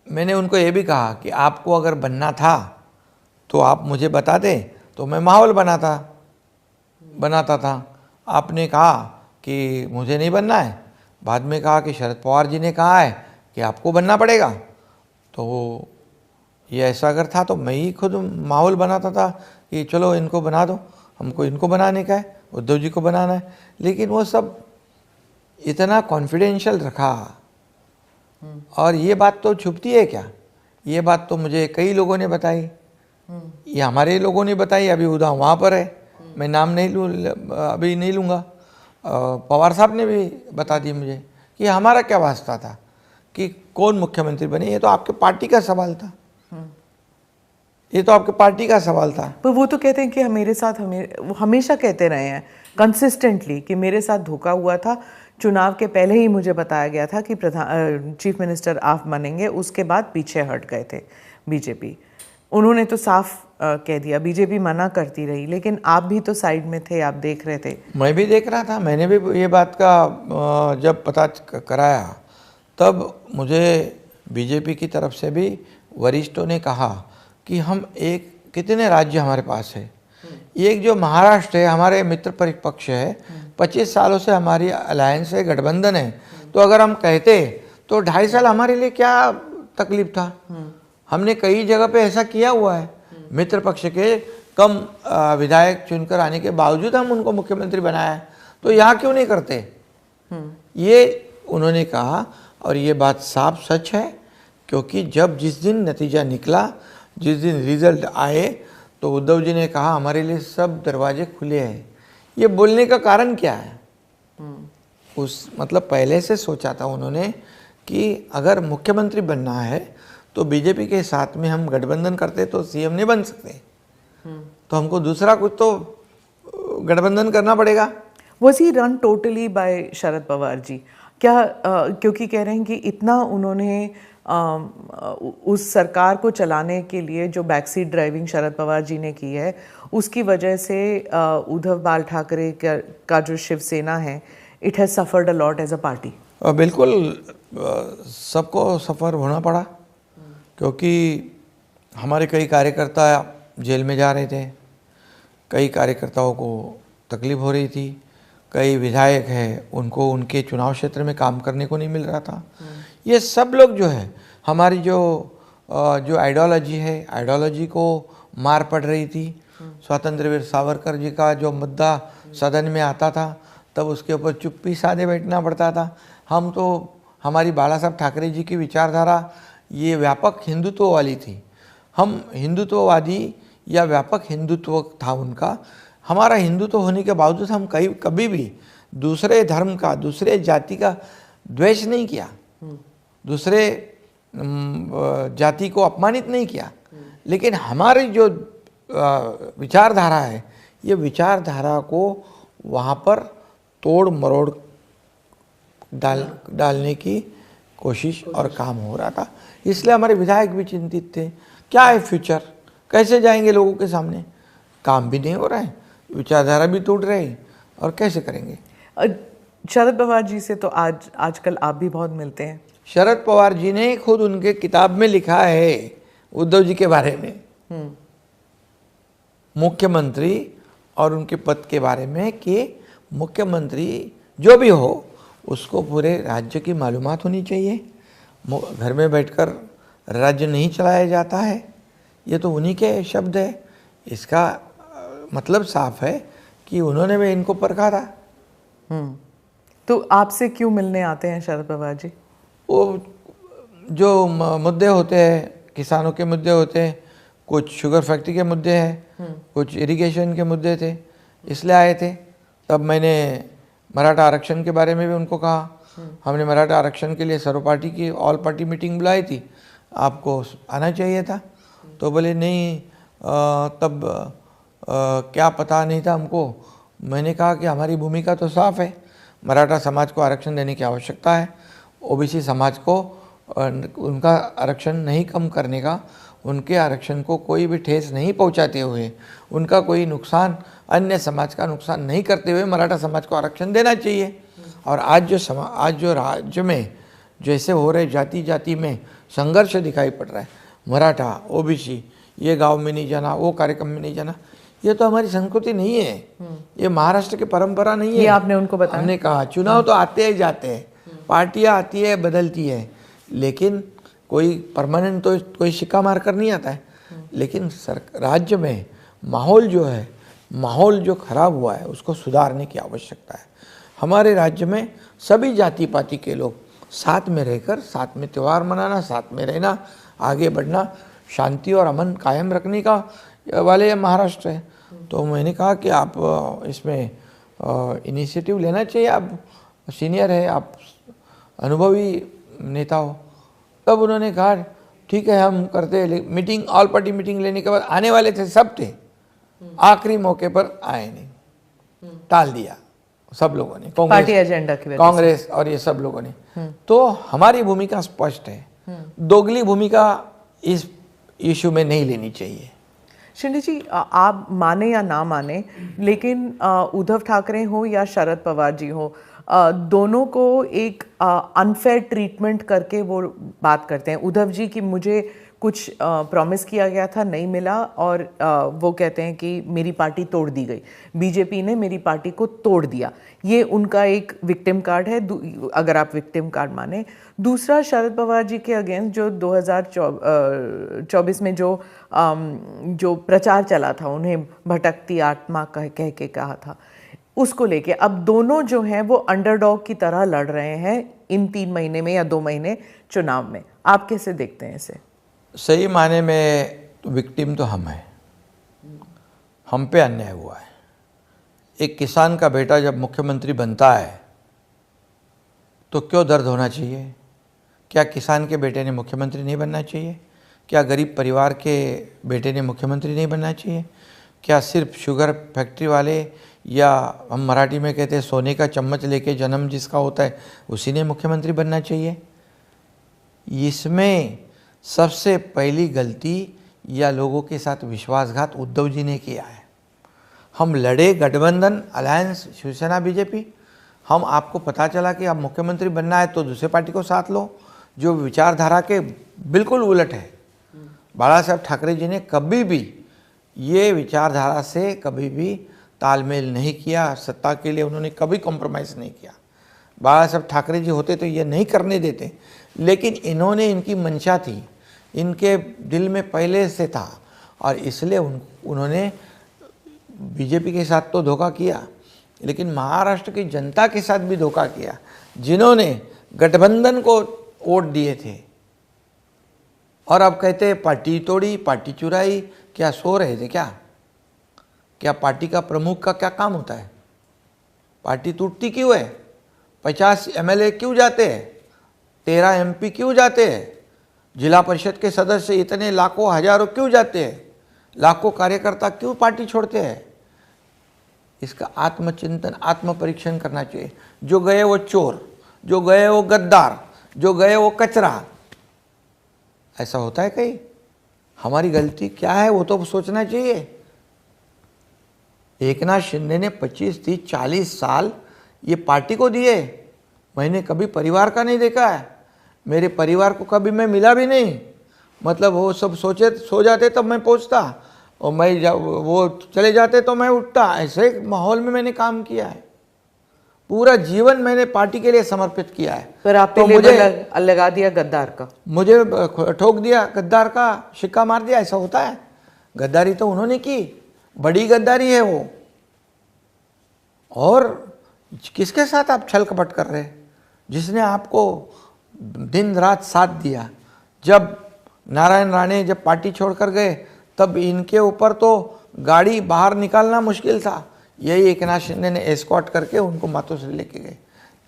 मैंने उनको ये भी कहा कि आपको अगर बनना था तो आप मुझे बता दें, तो मैं माहौल बनाता था। आपने कहा कि मुझे नहीं बनना है, बाद में कहा कि शरद पवार जी ने कहा है कि आपको बनना पड़ेगा, तो ये ऐसा अगर था तो मैं ही खुद माहौल बनाता था कि चलो इनको बना दो, हमको इनको बनाने का है, उद्धव जी को बनाना है। लेकिन वो सब इतना कॉन्फिडेंशियल रखा, और ये बात तो छुपती है क्या? ये बात तो मुझे कई लोगों ने बताई, ये हमारे लोगों ने बताई। अभी उदा वहाँ पर है, मैं नाम अभी नहीं लूँगा। पवार साहब ने भी बता दी मुझे कि हमारा क्या वास्ता था कि कौन मुख्यमंत्री बने, ये तो आपके पार्टी का सवाल था, ये तो आपके पार्टी का सवाल था। पर वो तो कहते हैं कि मेरे साथ वो हमेशा कहते रहे हैं कंसिस्टेंटली कि मेरे साथ धोखा हुआ था, चुनाव के पहले ही मुझे बताया गया था कि चीफ मिनिस्टर आप बनेंगे, उसके बाद पीछे हट गए थे बीजेपी। उन्होंने तो साफ कह दिया, बीजेपी मना करती रही, लेकिन आप भी तो साइड में थे, आप देख रहे थे। मैं भी देख रहा था, मैंने भी ये बात का जब पता कराया तब मुझे बीजेपी की तरफ से भी वरिष्ठों ने कहा कि हम कितने राज्य हमारे पास है, एक जो महाराष्ट्र है हमारे मित्र परिपक्ष है, 25 सालों से हमारी अलायंस है, गठबंधन है, तो अगर हम कहते तो 2.5 साल हमारे लिए क्या तकलीफ था। हमने कई जगह पे ऐसा किया हुआ है, मित्र पक्ष के कम विधायक चुनकर आने के बावजूद हम उनको मुख्यमंत्री बनाया है, तो यहाँ क्यों नहीं करते, ये उन्होंने कहा। और ये बात साफ सच है, क्योंकि जिस दिन नतीजा निकला, जिस दिन रिजल्ट आए, तो उद्धव जी ने कहा हमारे लिए सब दरवाजे खुले हैं। ये बोलने का कारण क्या है? मतलब पहले से सोचा था उन्होंने कि अगर मुख्यमंत्री बनना है तो बीजेपी के साथ में हम गठबंधन करते तो सीएम नहीं बन सकते, तो हमको दूसरा कुछ तो गठबंधन करना पड़ेगा। Was he run totally by Sharad Pawar ji? क्या क्योंकि कह रहे हैं कि इतना उन्होंने उस सरकार को चलाने के लिए जो बैकसीट ड्राइविंग शरद पवार जी ने की है, उसकी वजह से उद्धव बाल ठाकरे का जो शिवसेना है, it has suffered a lot as a party. बिल्कुल सबको सफ़र होना पड़ा, क्योंकि हमारे कई कार्यकर्ता जेल में जा रहे थे, कई कार्यकर्ताओं को तकलीफ हो रही थी, कई विधायक हैं उनको उनके चुनाव क्षेत्र में काम करने को नहीं मिल रहा था। ये सब लोग जो है हमारी जो आइडियोलॉजी है, आइडियोलॉजी को मार पड़ रही थी। स्वतंत्र वीर सावरकर जी का जो मुद्दा सदन में आता था तब उसके ऊपर चुप्पी साधे बैठना पड़ता था। हम तो हमारी बाला साहब ठाकरे जी की विचारधारा ये व्यापक हिंदुत्व वाली थी, हम हिंदुत्ववादी या व्यापक हिंदुत्व था उनका। हमारा हिंदुत्व होने के बावजूद हम कभी भी दूसरे धर्म का, दूसरे जाति का द्वेष नहीं किया, दूसरे जाति को अपमानित नहीं किया, लेकिन हमारी जो विचारधारा है, ये विचारधारा को वहाँ पर तोड़ मरोड़ डालने की कोशिश और काम हो रहा था। इसलिए हमारे विधायक भी चिंतित थे, क्या है फ्यूचर, कैसे जाएंगे लोगों के सामने, काम भी नहीं हो रहा है, विचारधारा भी टूट रही, और कैसे करेंगे। शरद पवार जी से तो आजकल आप भी बहुत मिलते हैं। शरद पवार जी ने खुद उनके किताब में लिखा है उद्धव जी के बारे में, मुख्यमंत्री और उनके पद के बारे में, कि मुख्यमंत्री जो भी हो उसको पूरे राज्य की मालूमात होनी चाहिए, घर में बैठकर राज्य नहीं चलाया जाता है। ये तो उन्हीं के शब्द है, इसका मतलब साफ है कि उन्होंने भी इनको परखा था। तो आपसे क्यों मिलने आते हैं शरद पवार जी? वो जो मुद्दे होते हैं, किसानों के मुद्दे होते हैं, कुछ शुगर फैक्ट्री के मुद्दे हैं, कुछ इरिगेशन के मुद्दे थे, इसलिए आए थे। तब मैंने मराठा आरक्षण के बारे में भी उनको कहा, हमने मराठा आरक्षण के लिए सर्वपार्टी की ऑल पार्टी मीटिंग बुलाई थी, आपको आना चाहिए था। तो बोले नहीं, तब क्या पता नहीं था हमको। मैंने कहा कि हमारी भूमिका तो साफ है, मराठा समाज को आरक्षण देने की आवश्यकता है। ओबीसी समाज को उनका आरक्षण नहीं कम करने का, उनके आरक्षण को कोई भी ठेस नहीं पहुंचाते हुए, उनका कोई नुकसान, अन्य समाज का नुकसान नहीं करते हुए मराठा समाज को आरक्षण देना चाहिए। और आज जो राज्य में जैसे हो रहे जाति जाति में संघर्ष दिखाई पड़ रहा है, मराठा ओबीसी, ये गांव में नहीं जाना, वो कार्यक्रम में नहीं जाना, ये तो हमारी संस्कृति नहीं है, ये महाराष्ट्र की परंपरा नहीं है। ये आपने उनको बताया? हमने कहा चुनाव तो आते ही जाते हैं, पार्टियां आती है बदलती है, लेकिन कोई परमानेंट तो कोई सिक्का मार कर नहीं आता है। लेकिन राज्य में माहौल जो है, माहौल जो खराब हुआ है उसको सुधारने की आवश्यकता है। हमारे राज्य में सभी जाति पाति के लोग साथ में रहकर, साथ में त्यौहार मनाना, साथ में रहना, आगे बढ़ना, शांति और अमन कायम रखने का वाले महाराष्ट्र है। तो मैंने कहा कि आप इसमें इनिशिएटिव लेना चाहिए, आप सीनियर है, आप अनुभवी नेता हो। तब उन्होंने कहा ठीक है हम करते। मीटिंग, ऑल पार्टी मीटिंग लेने के बाद आने वाले थे, सब थे, आखिरी मौके पर आए नहीं, टाल दिया सब लोगों ने, पार्टी एजेंडा की वजह से। कांग्रेस और ये सब लोगों ने। तो हमारी भूमिका स्पष्ट है, दोगली भूमिका इस इशू में नहीं लेनी चाहिए। शिंदे जी, आप माने या ना माने, लेकिन उद्धव ठाकरे हो या शरद पवार जी हो, दोनों को एक अनफेयर ट्रीटमेंट करके वो बात करते हैं। उद्धव जी की मुझे कुछ प्रॉमिस किया गया था, नहीं मिला, और वो कहते हैं कि मेरी पार्टी तोड़ दी गई, बीजेपी ने मेरी पार्टी को तोड़ दिया। ये उनका एक विक्टिम कार्ड है, अगर आप विक्टिम कार्ड माने। दूसरा, शरद पवार जी के अगेंस्ट जो 2024 में जो प्रचार चला था, उन्हें भटकती आत्मा कह के कहा था, उसको लेके अब दोनों जो हैं वो अंडरडॉग की तरह लड़ रहे हैं इन 3 महीने में या 2 महीने चुनाव में। आप कैसे देखते हैं इसे? सही माने में विक्टिम तो हम हैं, हम पे अन्याय हुआ है। एक किसान का बेटा जब मुख्यमंत्री बनता है तो क्यों दर्द होना चाहिए? क्या किसान के बेटे ने मुख्यमंत्री नहीं बनना चाहिए? क्या गरीब परिवार के बेटे ने मुख्यमंत्री नहीं बनना चाहिए? क्या सिर्फ शुगर फैक्ट्री वाले, या हम मराठी में कहते हैं सोने का चम्मच लेके जन्म जिसका होता है, उसी ने मुख्यमंत्री बनना चाहिए? इसमें सबसे पहली गलती या लोगों के साथ विश्वासघात उद्धव जी ने किया है। हम लड़े गठबंधन, अलायंस, शिवसेना बीजेपी, हम आपको पता चला कि अब मुख्यमंत्री बनना है तो दूसरे पार्टी को साथ लो जो विचारधारा के बिल्कुल उलट है। बाला साहब ठाकरे जी ने कभी भी ये विचारधारा से कभी भी तालमेल नहीं किया, सत्ता के लिए उन्होंने कभी कॉम्प्रोमाइज़ नहीं किया। बाला साहब ठाकरे जी होते तो ये नहीं करने देते, लेकिन इन्होंने, इनकी मंशा थी, इनके दिल में पहले से था, और इसलिए उन्होंने बीजेपी के साथ तो धोखा किया, लेकिन महाराष्ट्र की जनता के साथ भी धोखा किया, जिन्होंने गठबंधन को वोट दिए थे। और अब कहते हैं पार्टी तोड़ी, पार्टी चुराई। क्या सो रहे थे क्या? क्या पार्टी का प्रमुख का क्या काम होता है? पार्टी टूटती क्यों है? 50 एमएलए क्यों जाते हैं? 13 एमपी क्यों जाते हैं? जिला परिषद के सदस्य इतने लाखों हजारों क्यों जाते हैं? लाखों कार्यकर्ता क्यों पार्टी छोड़ते हैं? इसका आत्मचिंतन, आत्म परीक्षण करना चाहिए। जो गए वो चोर, जो गए वो गद्दार, जो गए वो कचरा। ऐसा होता है कहीं? हमारी गलती क्या है वो तो सोचना चाहिए। एकनाथ शिंदे ने 25, 30, 40 साल ये पार्टी को दिए। मैंने कभी परिवार का नहीं देखा है, मेरे परिवार को कभी मैं मिला भी नहीं। मतलब वो सब सो जाते तब मैं पहुंचता, और वो चले जाते तो मैं उठता। ऐसे माहौल में मैंने काम किया है, पूरा जीवन मैंने पार्टी के लिए समर्पित किया है। पर आप तो मुझे लगा दिया गद्दार का, मुझे ठोक दिया, गद्दार का सिक्का मार दिया। ऐसा होता है? गद्दारी तो उन्होंने की, बड़ी गद्दारी है वो। और किसके साथ आप छल कपट कर रहे हैं? जिसने आपको दिन रात साथ दिया। जब नारायण राणे जब पार्टी छोड़कर गए तब इनके ऊपर तो गाड़ी बाहर निकालना मुश्किल था, यही एकनाथ शिंदे ने एस्कॉर्ट करके उनको माथों से लेके गए।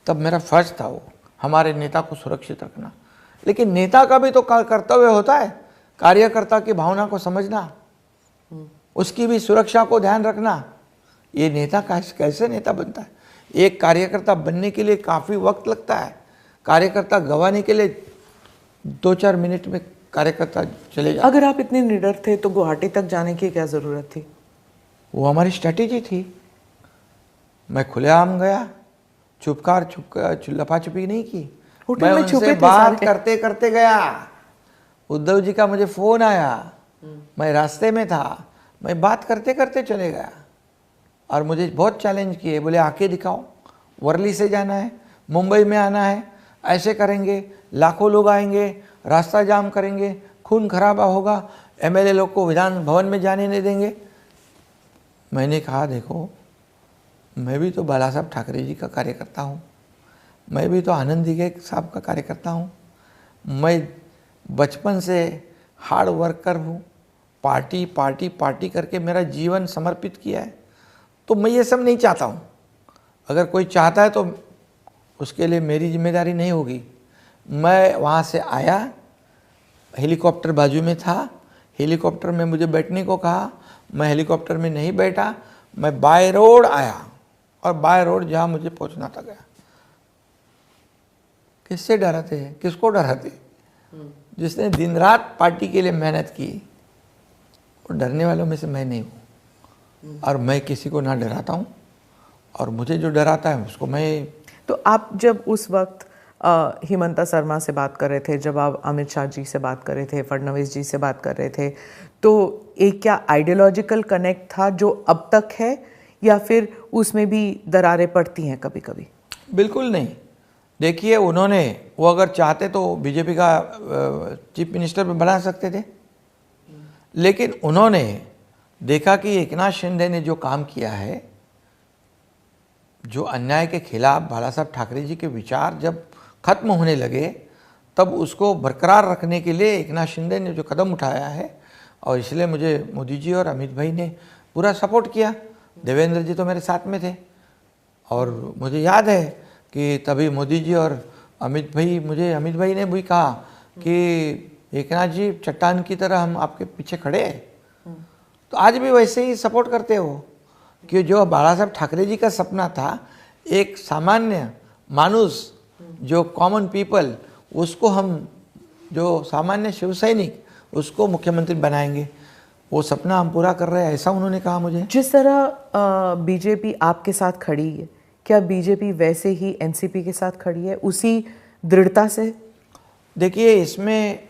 तब मेरा फर्ज था वो हमारे नेता को सुरक्षित रखना। लेकिन नेता का भी तो कर्तव्य होता है, कार्यकर्ता की भावना को समझना, उसकी भी सुरक्षा को ध्यान रखना। ये नेता कैसे नेता बनता है? एक कार्यकर्ता बनने के लिए काफ़ी वक्त लगता है। कार्यकर्ता गंवाने के लिए 2-4 मिनट में कार्यकर्ता चले जाते। अगर आप इतने निडर थे तो गुवाहाटी तक जाने की क्या ज़रूरत थी? वो हमारी स्ट्रैटेजी थी। मैं खुलेआम गया, छुपकर लपा छुपी नहीं की। होटल मैं में उनसे छुपे थे बात सारे। करते करते गया। उद्धव जी का मुझे फ़ोन आया, मैं रास्ते में था, मैं बात करते करते चले गया। और मुझे बहुत चैलेंज किए, बोले आके दिखाओ, वर्ली से जाना है, मुंबई में आना है, ऐसे करेंगे, लाखों लोग आएंगे, रास्ता जाम करेंगे, खून खराबा होगा, एमएलए लोग को विधान भवन में जाने नहीं देंगे। मैंने कहा देखो, मैं भी तो बाला साहब ठाकरे जी का कार्यकर्ता हूँ, मैं भी तो आनंद दिघे साहब का कार्यकर्ता हूँ, मैं बचपन से हार्ड वर्कर हूँ, पार्टी पार्टी पार्टी करके मेरा जीवन समर्पित किया है, तो मैं ये सब नहीं चाहता हूँ। अगर कोई चाहता है तो उसके लिए मेरी जिम्मेदारी नहीं होगी। मैं वहाँ से आया, हेलीकॉप्टर बाजू में था, हेलीकॉप्टर में मुझे बैठने को कहा, मैं हेलीकॉप्टर में नहीं बैठा, मैं बाय रोड आया और बाय रोड जहाँ मुझे पहुँचना था गया। किससे डराते हैं, किसको डराते? जिसने दिन रात पार्टी के लिए मेहनत की, वो डरने वालों में से मैं नहीं हूँ। और मैं किसी को ना डराता हूँ, और मुझे जो डराता है उसको मैं। तो आप जब उस वक्त हिमंता शर्मा से बात कर रहे थे, जब आप अमित शाह जी से बात कर रहे थे, फडणवीस जी से बात कर रहे थे, तो एक क्या आइडियोलॉजिकल कनेक्ट था जो अब तक है, या फिर उसमें भी दरारें पड़ती हैं कभी कभी? बिल्कुल नहीं। देखिए, उन्होंने, वो अगर चाहते तो बीजेपी का चीफ मिनिस्टर भी बना सकते थे, लेकिन उन्होंने देखा कि एकनाथ शिंदे ने जो काम किया है, जो अन्याय के खिलाफ बाला साहब ठाकरे जी के विचार जब खत्म होने लगे, तब उसको बरकरार रखने के लिए एकनाथ शिंदे ने जो कदम उठाया है, और इसलिए मुझे मोदी जी और अमित भाई ने पूरा सपोर्ट किया। देवेंद्र जी तो मेरे साथ में थे, और मुझे याद है कि तभी मोदी जी और अमित भाई ने भी कहा कि एकनाथ जी, चट्टान की तरह हम आपके पीछे खड़े हैं। तो आज भी वैसे ही सपोर्ट करते हो कि जो बाला साहब ठाकरे जी का सपना था, एक सामान्य मानुस, जो कॉमन पीपल, उसको हम, जो सामान्य शिव सैनिक, उसको मुख्यमंत्री बनाएंगे, वो सपना हम पूरा कर रहे हैं, ऐसा उन्होंने कहा मुझे। जिस तरह बीजेपी आपके साथ खड़ी है, क्या बीजेपी वैसे ही एनसीपी के साथ खड़ी है, उसी दृढ़ता से? देखिए, इसमें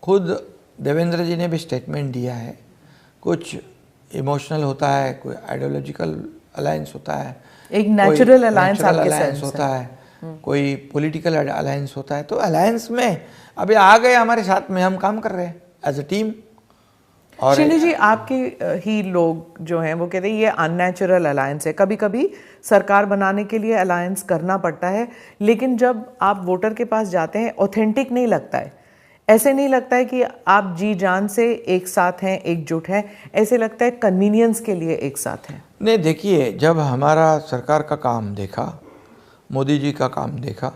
खुद देवेंद्र जी ने भी स्टेटमेंट दिया है, कुछ इमोशनल होता है, कोई आइडियोलॉजिकल अलायंस होता है, एक नेचुरल अलायंस आपके सेंस होता है, कोई पॉलिटिकल अलायंस होता है। तो अलायंस में अभी आ गए हमारे साथ में, हम काम कर रहे हैं एज अ टीम। और शिंदे जी, आपके ही लोग जो हैं वो कहते हैं ये अननेचुरल अलायंस है। कभी कभी सरकार बनाने के लिए अलायंस करना पड़ता है, लेकिन जब आप वोटर के पास जाते हैं, ऑथेंटिक नहीं लगता है। ऐसे नहीं लगता है कि आप जी जान से एक साथ हैं, एकजुट हैं, ऐसे लगता है कन्वीनियंस के लिए एक साथ हैं। नहीं, देखिए, जब हमारा सरकार का काम देखा, मोदी जी का काम देखा,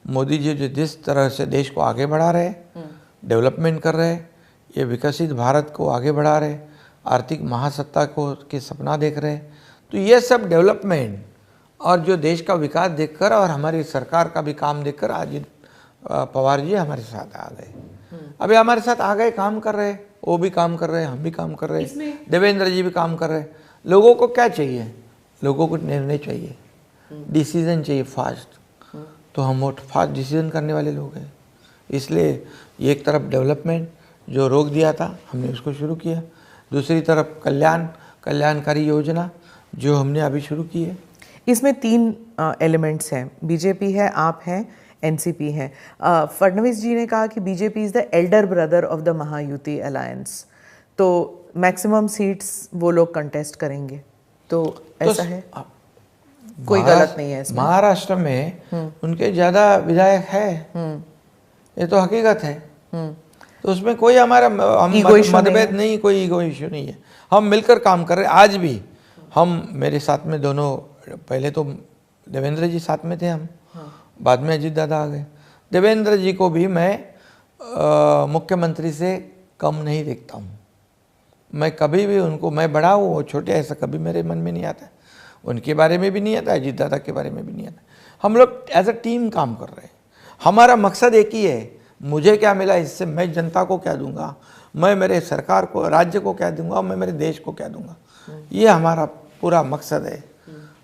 मोदी जी जो जिस तरह से देश को आगे बढ़ा रहे, डेवलपमेंट कर रहे, ये विकसित भारत को आगे बढ़ा रहे, आर्थिक महासत्ता को के सपना देख रहे, तो ये सब डेवलपमेंट और जो देश का विकास देखकर और हमारी सरकार का भी काम देखकर आज पवार जी हमारे साथ आ गए। अभी हमारे साथ आ गए, काम कर रहे, वो भी काम कर रहे, हम भी काम कर रहे, देवेंद्र जी भी काम कर रहे। लोगों को क्या चाहिए? लोगों को निर्णय चाहिए, डिसीजन चाहिए फास्ट। तो हम वो फास्ट डिसीजन करने वाले लोग हैं, इसलिए एक तरफ डेवलपमेंट जो रोक दिया था, हमने उसको शुरू किया, दूसरी तरफ कल्याणकारी योजना जो हमने अभी शुरू की है। इसमें 3 एलिमेंट्स हैं, बीजेपी है, आप हैं, एनसीपी है। फडणवीस जी ने कहा कि BJP is the Elder brother of the Mahayuti alliance, तो मैक्सिमम सीट्स वो लोग कंटेस्ट करेंगे, तो ऐसा है? कोई गलत नहीं है इसमें? महाराष्ट्र में उनके ज़्यादा विधायक है, ये तो हकीकत है। तो उसमें कोई हमारा मतभेद नहीं, कोई ईगो इशू नहीं है। हम मिलकर काम कर रहे हैं। आज भी हम, मेरे साथ में दोनों, पहले तो देवेंद्र जी साथ में थे हम, बाद में अजीत दादा आ गए। देवेंद्र जी को भी मैं मुख्यमंत्री से कम नहीं देखता हूँ। मैं कभी भी उनको, मैं बड़ा हूँ वो छोटे, ऐसा कभी मेरे मन में नहीं आता। उनके बारे में भी नहीं आता, अजीत दादा के बारे में भी नहीं आता। हम लोग एज अ टीम काम कर रहे हैं। हमारा मकसद एक ही है, मुझे क्या मिला इससे मैं जनता को क्या दूंगा, मैं मेरे सरकार को, राज्य को क्या दूंगा, मैं मेरे देश को क्या दूंगा। ये हमारा पूरा मकसद है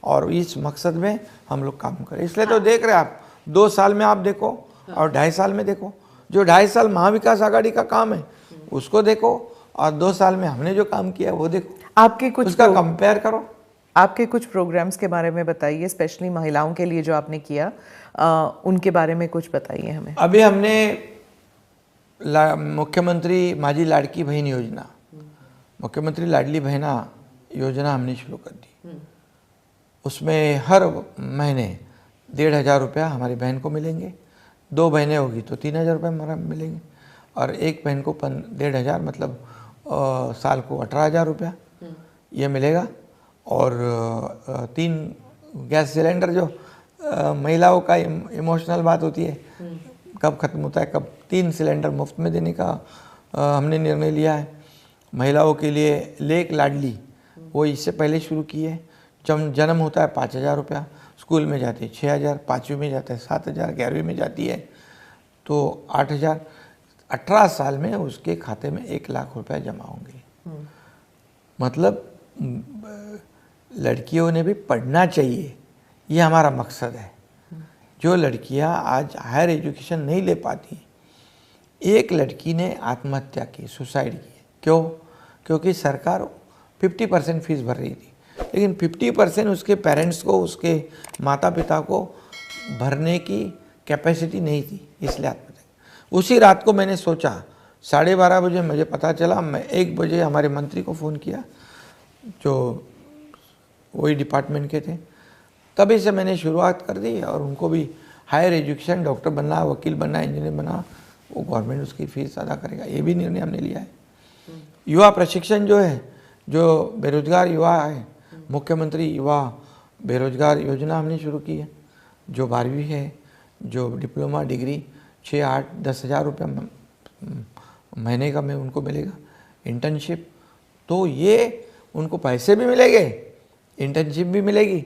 और इस मकसद में हम लोग काम करें। इसलिए तो देख रहे हैं आप, 2 साल में आप देखो और 2.5 साल में देखो। जो 2.5 साल महाविकास आघाड़ी का काम है उसको देखो और 2 साल में हमने जो काम किया वो देखो, आपके कुछ उसका कंपेयर करो। आपके कुछ प्रोग्राम्स के बारे में बताइए, स्पेशली महिलाओं के लिए जो आपने किया, उनके बारे में कुछ बताइए हमें। अभी हमने मुख्यमंत्री माझी लाडकी बहन योजना, मुख्यमंत्री लाडली बहना योजना हमने शुरू कर दी। उसमें हर महीने 1,500 रुपया हमारी बहन को मिलेंगे। 2 बहनें होगी तो 3,000 रुपये हमारा मिलेंगे और एक बहन को 1,500, मतलब साल को 18,000 रुपया ये मिलेगा। और 3 गैस सिलेंडर, जो महिलाओं का इमोशनल बात होती है, कब ख़त्म होता है, कब 3 सिलेंडर मुफ्त में देने का हमने निर्णय लिया है। महिलाओं के लिए लेक लाडली वो इससे पहले शुरू की है। जब जन्म होता है 5,000 रुपया, स्कूल में जाते हैं 6,000, 5वीं में जाता है 7,000, 11वीं में जाती है तो 8,000। 18 साल में उसके खाते में 1,00,000 रुपया जमा होंगे। मतलब लड़कियों ने भी पढ़ना चाहिए, ये हमारा मकसद है। जो लड़कियां आज हायर एजुकेशन नहीं ले पाती, एक लड़की ने आत्महत्या की, सुसाइड की। क्यों? क्योंकि सरकार 50% फीस भर रही थी, लेकिन 50% उसके पेरेंट्स को, उसके माता पिता को भरने की कैपेसिटी नहीं थी, इसलिए आत्महत्या। उसी रात को मैंने सोचा, 12:30 बजे मुझे पता चला। मैं 1 बजे हमारे मंत्री को फ़ोन किया, जो वही डिपार्टमेंट के थे। तभी से मैंने शुरुआत कर दी और उनको भी हायर एजुकेशन, डॉक्टर बनना, वकील बनना, इंजीनियर बनना, वो गवर्नमेंट उसकी फ़ीस अदा करेगा, ये भी निर्णय हमने लिया है। युवा प्रशिक्षण जो है, जो बेरोजगार युवा है, मुख्यमंत्री युवा बेरोजगार योजना हमने शुरू की है। जो 12वीं है, जो डिप्लोमा, डिग्री, 6, 8, 10,000 रुपया महीने का में उनको मिलेगा। इंटर्नशिप, तो ये उनको पैसे भी मिलेंगे, इंटर्नशिप भी मिलेगी,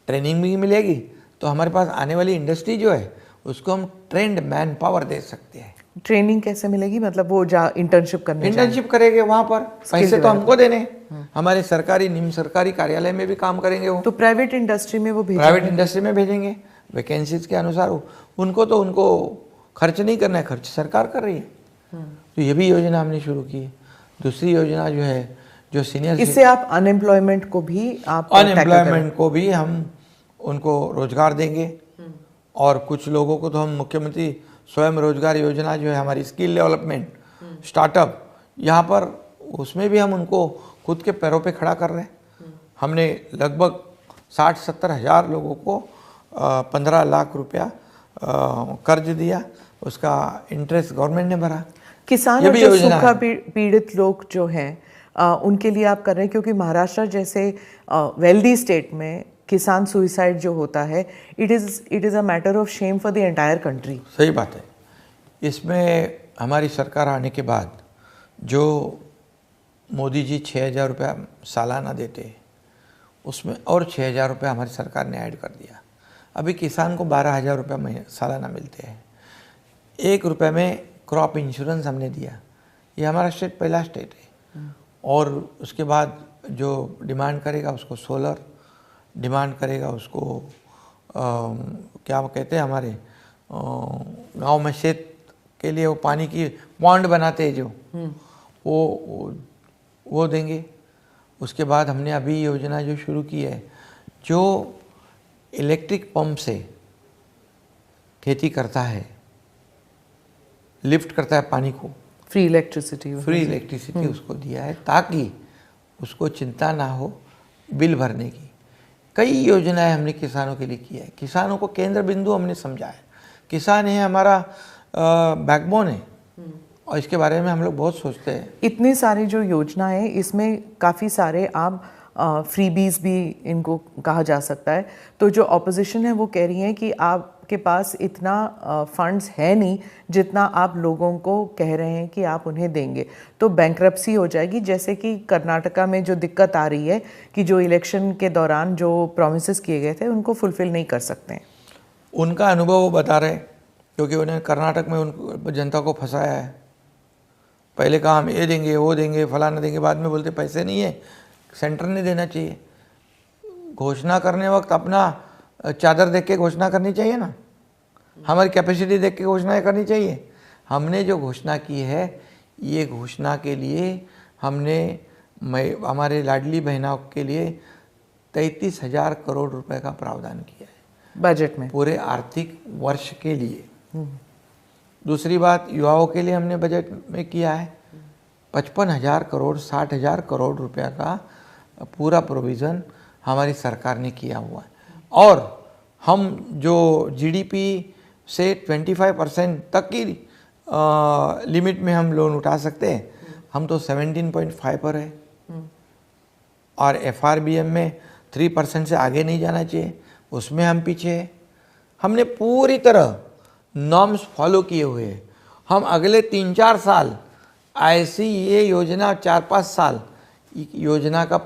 ट्रेनिंग भी मिलेगी। तो हमारे पास आने वाली इंडस्ट्री जो है उसको हम ट्रेंड मैन पावर दे सकते हैं। ट्रेनिंग कैसे मिलेगी? मतलब वो इंटर्नशिप करने इंटर्नशिप करेंगे वहाँ पर, पैसे तो हमको देने, हमारे सरकारी, निम्न सरकारी कार्यालय में भी काम करेंगे वो। तो प्राइवेट इंडस्ट्री में वो प्राइवेट इंडस्ट्री में भेजेंगे वैकेंसीज के अनुसार। उनको तो उनको खर्च नहीं करना है, खर्च सरकार कर रही है। तो ये भी योजना हमने शुरू की है। दूसरी योजना जो है, जो सीनियर, इससे आप अनएम्प्लॉयमेंट को भी, आप अनएम्प्लॉयमेंट को भी हम उनको रोजगार देंगे। और कुछ लोगों को तो हम मुख्यमंत्री स्वयं रोजगार योजना जो है हमारी, स्किल डेवलपमेंट, स्टार्टअप, यहाँ पर उसमें भी हम उनको खुद के पैरों पे खड़ा कर रहे हैं। हमने लगभग 60-70 हज़ार लोगों को 15 लाख रुपया कर्ज दिया, उसका इंटरेस्ट गवर्नमेंट ने भरा। किसान और जो सूखा पीड़ित लोग जो हैं, उनके लिए आप कर रहे हैं, क्योंकि महाराष्ट्र जैसे वेल्दी स्टेट में किसान सुसाइड जो होता है, it is a matter of shame for the entire country. सही बात है। इसमें हमारी सरकार आने के बाद जो मोदी जी 6,000 रुपया सालाना देते, उसमें और 6,000 रुपया हमारी सरकार ने ऐड कर दिया। अभी किसान को 12,000 रुपया सालाना मिलते हैं। 1 रुपये में क्रॉप इंश्योरेंस हमने दिया। ये हमारा स्टेट पहला स्टेट है। और उसके बाद जो डिमांड करेगा उसको सोलर, डिमांड करेगा उसको क्या कहते हैं, हमारे गांव में खेत के लिए वो पानी की पॉन्ड बनाते हैं जो, वो देंगे। उसके बाद हमने अभी योजना जो शुरू की है, जो इलेक्ट्रिक पंप से खेती करता है, लिफ्ट करता है पानी को, फ्री इलेक्ट्रिसिटी उसको दिया है, ताकि उसको चिंता ना हो बिल भरने की। कई योजनाएं हमने किसानों के लिए की है। किसानों को केंद्र बिंदु हमने समझा है। किसान है हमारा बैकबोन है और इसके बारे में हम लोग बहुत सोचते हैं। इतने सारे जो योजनाएं हैं, इसमें काफ़ी सारे आप फ्रीबीज भी इनको कहा जा सकता है। तो जो ऑपोजिशन है वो कह रही है कि आप के पास इतना फंड्स है नहीं जितना आप लोगों को कह रहे हैं कि आप उन्हें देंगे, तो बैंक्रप्सी हो जाएगी। जैसे कि कर्नाटका में जो दिक्कत आ रही है कि जो इलेक्शन के दौरान जो प्रॉमिसेस किए गए थे उनको फुलफिल नहीं कर सकते हैं। उनका अनुभव वो बता रहे, क्योंकि उन्हें कर्नाटक में उन जनता को फंसाया है। पहले कहा हम ये देंगे वो देंगे फलाना देंगे, बाद में बोलते पैसे नहीं है, सेंटर ने देना चाहिए। घोषणा करने वक्त अपना चादर देख के घोषणा करनी चाहिए ना, हमारी कैपेसिटी देख के घोषणा करनी चाहिए। हमने जो घोषणा की है, ये घोषणा के लिए हमने हमारे लाडली बहनों के लिए 33,000 करोड़ रुपए का प्रावधान किया है बजट में, पूरे आर्थिक वर्ष के लिए। दूसरी बात, युवाओं के लिए हमने बजट में किया है 55,000 करोड़ 60,000 करोड़ रुपया का पूरा प्रोविज़न हमारी सरकार ने किया हुआ है। और हम जो जीडीपी से 25% तक की लिमिट में हम लोन उठा सकते हैं, हम तो 17.5 पर है। और एफआरबीएम में 3% से आगे नहीं जाना चाहिए, उसमें हम पीछे हैं। हमने पूरी तरह नॉर्म्स फॉलो किए हुए हैं। हम अगले 3-4 साल ऐसी ये योजना 4-5 साल योजना का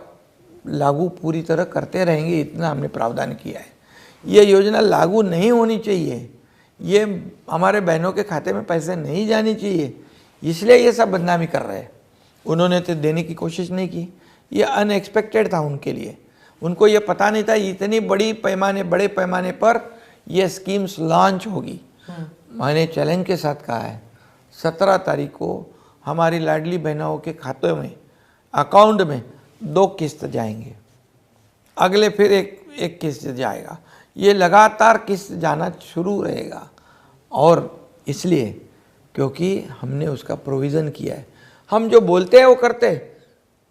लागू पूरी तरह करते रहेंगे, इतना हमने प्रावधान किया है। ये योजना लागू नहीं होनी चाहिए, ये हमारे बहनों के खाते में पैसे नहीं जाने चाहिए, इसलिए ये सब बदनामी कर रहे हैं। उन्होंने तो देने की कोशिश नहीं की, ये अनएक्सपेक्टेड था उनके लिए। उनको ये पता नहीं था इतनी बड़े पैमाने पर ये स्कीम्स लॉन्च होगी। मैंने चैलेंज के साथ कहा है 17 तारीख को हमारी लाडली बहनों के खातों में अकाउंट में 2 किस्त जाएंगे, अगले फिर एक किस्त जाएगा, ये लगातार किस्त जाना शुरू रहेगा। और इसलिए क्योंकि हमने उसका प्रोविज़न किया है। हम जो बोलते हैं वो करते हैं।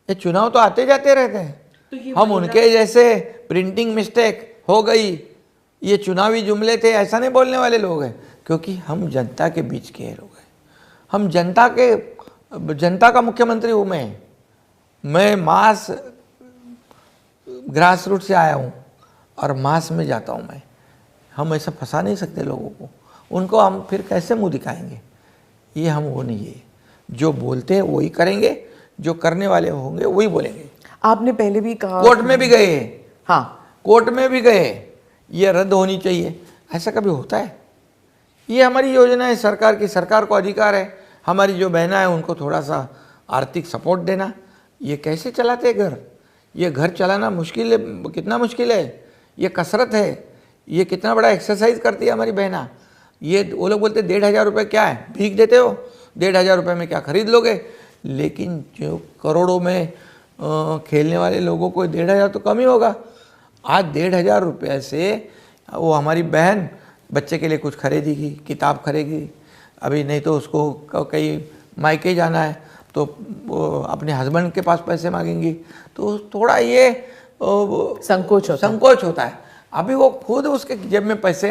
ये चुनाव तो आते जाते रहते हैं, तो हम उनके जैसे प्रिंटिंग मिस्टेक हो गई, ये चुनावी जुमले थे ऐसा नहीं बोलने वाले लोग हैं, क्योंकि हम जनता के बीच के लोग हैं। हम जनता का मुख्यमंत्री हूँ। मैं मास ग्रास रूट से आया हूँ और मास में जाता हूँ मैं। हम ऐसा फंसा नहीं सकते लोगों को, उनको हम फिर कैसे मुंह दिखाएंगे? ये हम वो नहीं है, जो बोलते हैं वही करेंगे, जो करने वाले होंगे वही बोलेंगे। आपने पहले भी कहा, कोर्ट में भी गए, हाँ कोर्ट में भी गए, ये रद्द होनी चाहिए। ऐसा कभी होता है? ये हमारी योजना है सरकार की, सरकार को अधिकार है हमारी जो बहना है उनको थोड़ा सा आर्थिक सपोर्ट देना। ये कैसे चलाते हैं घर? ये घर चलाना मुश्किल है, कितना मुश्किल है, ये कसरत है, ये कितना बड़ा एक्सरसाइज करती है हमारी बहना। ये वो लोग बोलते 1,500 रुपये क्या है, भीख देते हो, 1,500 रुपये में क्या खरीद लोगे? लेकिन जो करोड़ों में खेलने वाले लोगों को 1,500 तो कम ही होगा। आज 1,500 रुपये से वो हमारी बहन बच्चे के लिए कुछ खरीदेगी, किताब खरीदेगी, अभी नहीं तो उसको कहीं मायके जाना है तो वो अपने हस्बैंड के पास पैसे मांगेंगी, तो थोड़ा ये संकोच होता है। अभी वो खुद उसके जेब में पैसे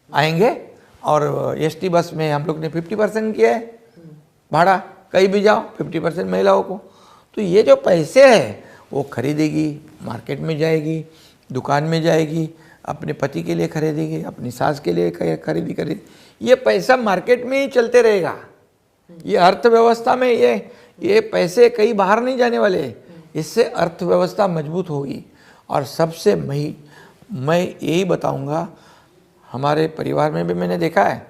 आएंगे। और एसटी बस में हम लोग ने 50% किया है भाड़ा, कहीं भी जाओ 50% महिलाओं को। तो ये जो पैसे हैं वो खरीदेगी, मार्केट में जाएगी, दुकान में जाएगी, अपने पति के लिए खरीदेगी, अपनी सास के लिए खरीदी। ये पैसा मार्केट में ही चलते रहेगा। ये अर्थव्यवस्था में ये पैसे कहीं बाहर नहीं जाने वाले, इससे अर्थव्यवस्था मजबूत होगी। और सबसे मैं यही बताऊंगा, हमारे परिवार में भी मैंने देखा है,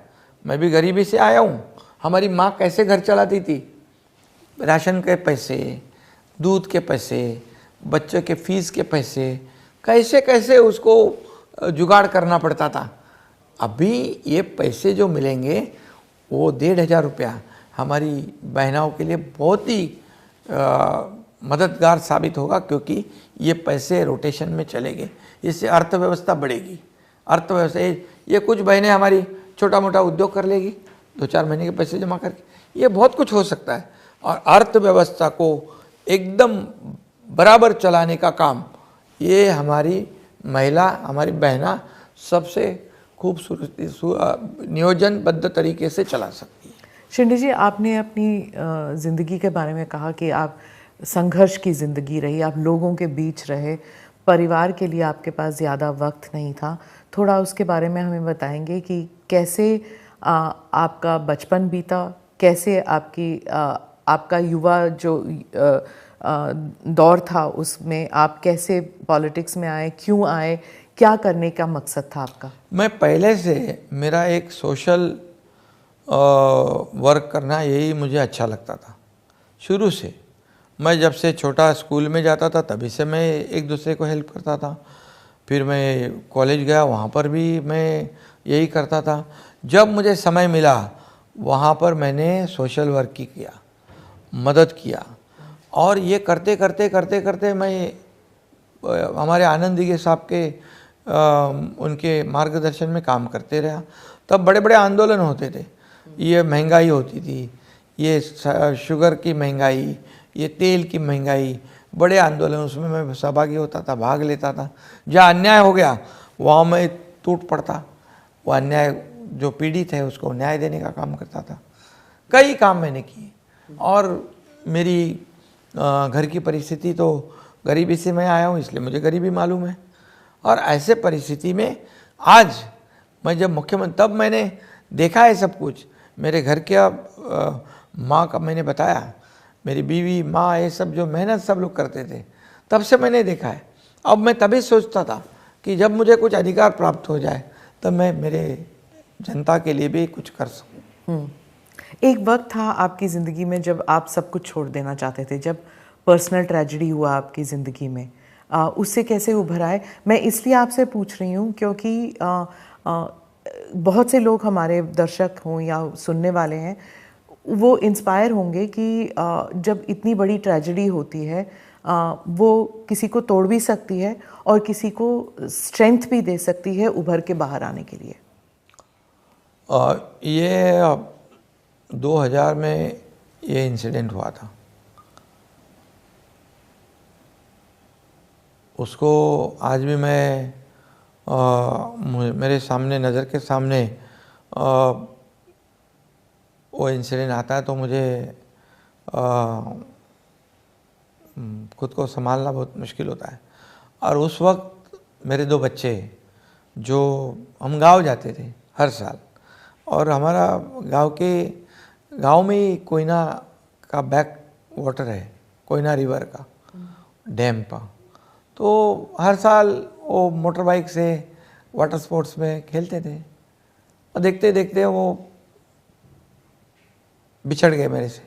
मैं भी गरीबी से आया हूँ। हमारी माँ कैसे घर चलाती थी, राशन के पैसे, दूध के पैसे, बच्चों के फीस के पैसे, कैसे कैसे उसको जुगाड़ करना पड़ता था। अभी ये पैसे जो मिलेंगे वो 1,500 रुपया हमारी बहनों के लिए बहुत ही मददगार साबित होगा, क्योंकि ये पैसे रोटेशन में चलेंगे, इससे अर्थव्यवस्था बढ़ेगी। अर्थव्यवस्था ये कुछ बहनें हमारी छोटा मोटा उद्योग कर लेगी, 2-4 महीने के पैसे जमा करके, ये बहुत कुछ हो सकता है। और अर्थव्यवस्था को एकदम बराबर चलाने का काम ये हमारी महिला, हमारी बहना सबसे खूबसूरत नियोजनबद्ध तरीके से चला सकती है। शिंदे जी, आपने अपनी ज़िंदगी के बारे में कहा कि आप संघर्ष की ज़िंदगी रही, आप लोगों के बीच रहे, परिवार के लिए आपके पास ज़्यादा वक्त नहीं था। थोड़ा उसके बारे में हमें बताएंगे कि कैसे आपका बचपन बीता, कैसे आपका युवा जो दौर था उसमें आप कैसे पॉलिटिक्स में आए, क्यों आए, क्या करने का मकसद था आपका? मैं पहले से मेरा एक सोशल वर्क करना यही मुझे अच्छा लगता था शुरू से। मैं जब से छोटा स्कूल में जाता था तभी से मैं एक दूसरे को हेल्प करता था। फिर मैं कॉलेज गया, वहाँ पर भी मैं यही करता था। जब मुझे समय मिला वहाँ पर मैंने सोशल वर्क की किया, मदद किया। और ये करते करते करते करते मैं हमारे आनंद दिघे साहब के उनके मार्गदर्शन में काम करते रहा। तब बड़े बड़े आंदोलन होते थे, ये महंगाई होती थी, ये शुगर की महंगाई, ये तेल की महंगाई, बड़े आंदोलन, उसमें मैं सहभागी होता था, भाग लेता था। जहाँ अन्याय हो गया वहाँ मैं टूट पड़ता, वो अन्याय जो पीड़ित है उसको न्याय देने का काम करता था। कई काम मैंने किए। और मेरी घर की परिस्थिति तो गरीबी से मैं आया हूँ, इसलिए मुझे गरीबी मालूम है। और ऐसे परिस्थिति में आज मैं जब मुख्यमंत्री, तब मैंने देखा है सब कुछ। मेरे घर के माँ का मैंने बताया, मेरी बीवी, माँ, ये सब जो मेहनत सब लोग करते थे, तब से मैंने देखा है। अब मैं तभी सोचता था कि जब मुझे कुछ अधिकार प्राप्त हो जाए तब मैं मेरे जनता के लिए भी कुछ कर सकूं। एक वक्त था आपकी ज़िंदगी में जब आप सब कुछ छोड़ देना चाहते थे, जब पर्सनल ट्रेजेडी हुआ आपकी ज़िंदगी में, उससे कैसे उभर आए? मैं इसलिए आपसे पूछ रही हूँ क्योंकि बहुत से लोग, हमारे दर्शक हों या सुनने वाले हैं, वो इंस्पायर होंगे कि जब इतनी बड़ी ट्रेजेडी होती है वो किसी को तोड़ भी सकती है और किसी को स्ट्रेंथ भी दे सकती है उभर के बाहर आने के लिए। ये 2000 में ये इंसिडेंट हुआ था। उसको आज भी मैं मेरे सामने, नज़र के सामने वो इंसिडेंट आता है तो मुझे खुद को संभालना बहुत मुश्किल होता है। और उस वक्त मेरे 2 बच्चे, जो हम गांव जाते थे हर साल, और हमारा गांव में ही कोयना का बैक वाटर है, कोयना रिवर का डैम का। तो हर साल वो मोटर बाइक से वाटर स्पोर्ट्स में खेलते थे और देखते देखते वो बिछड़ गए मेरे से।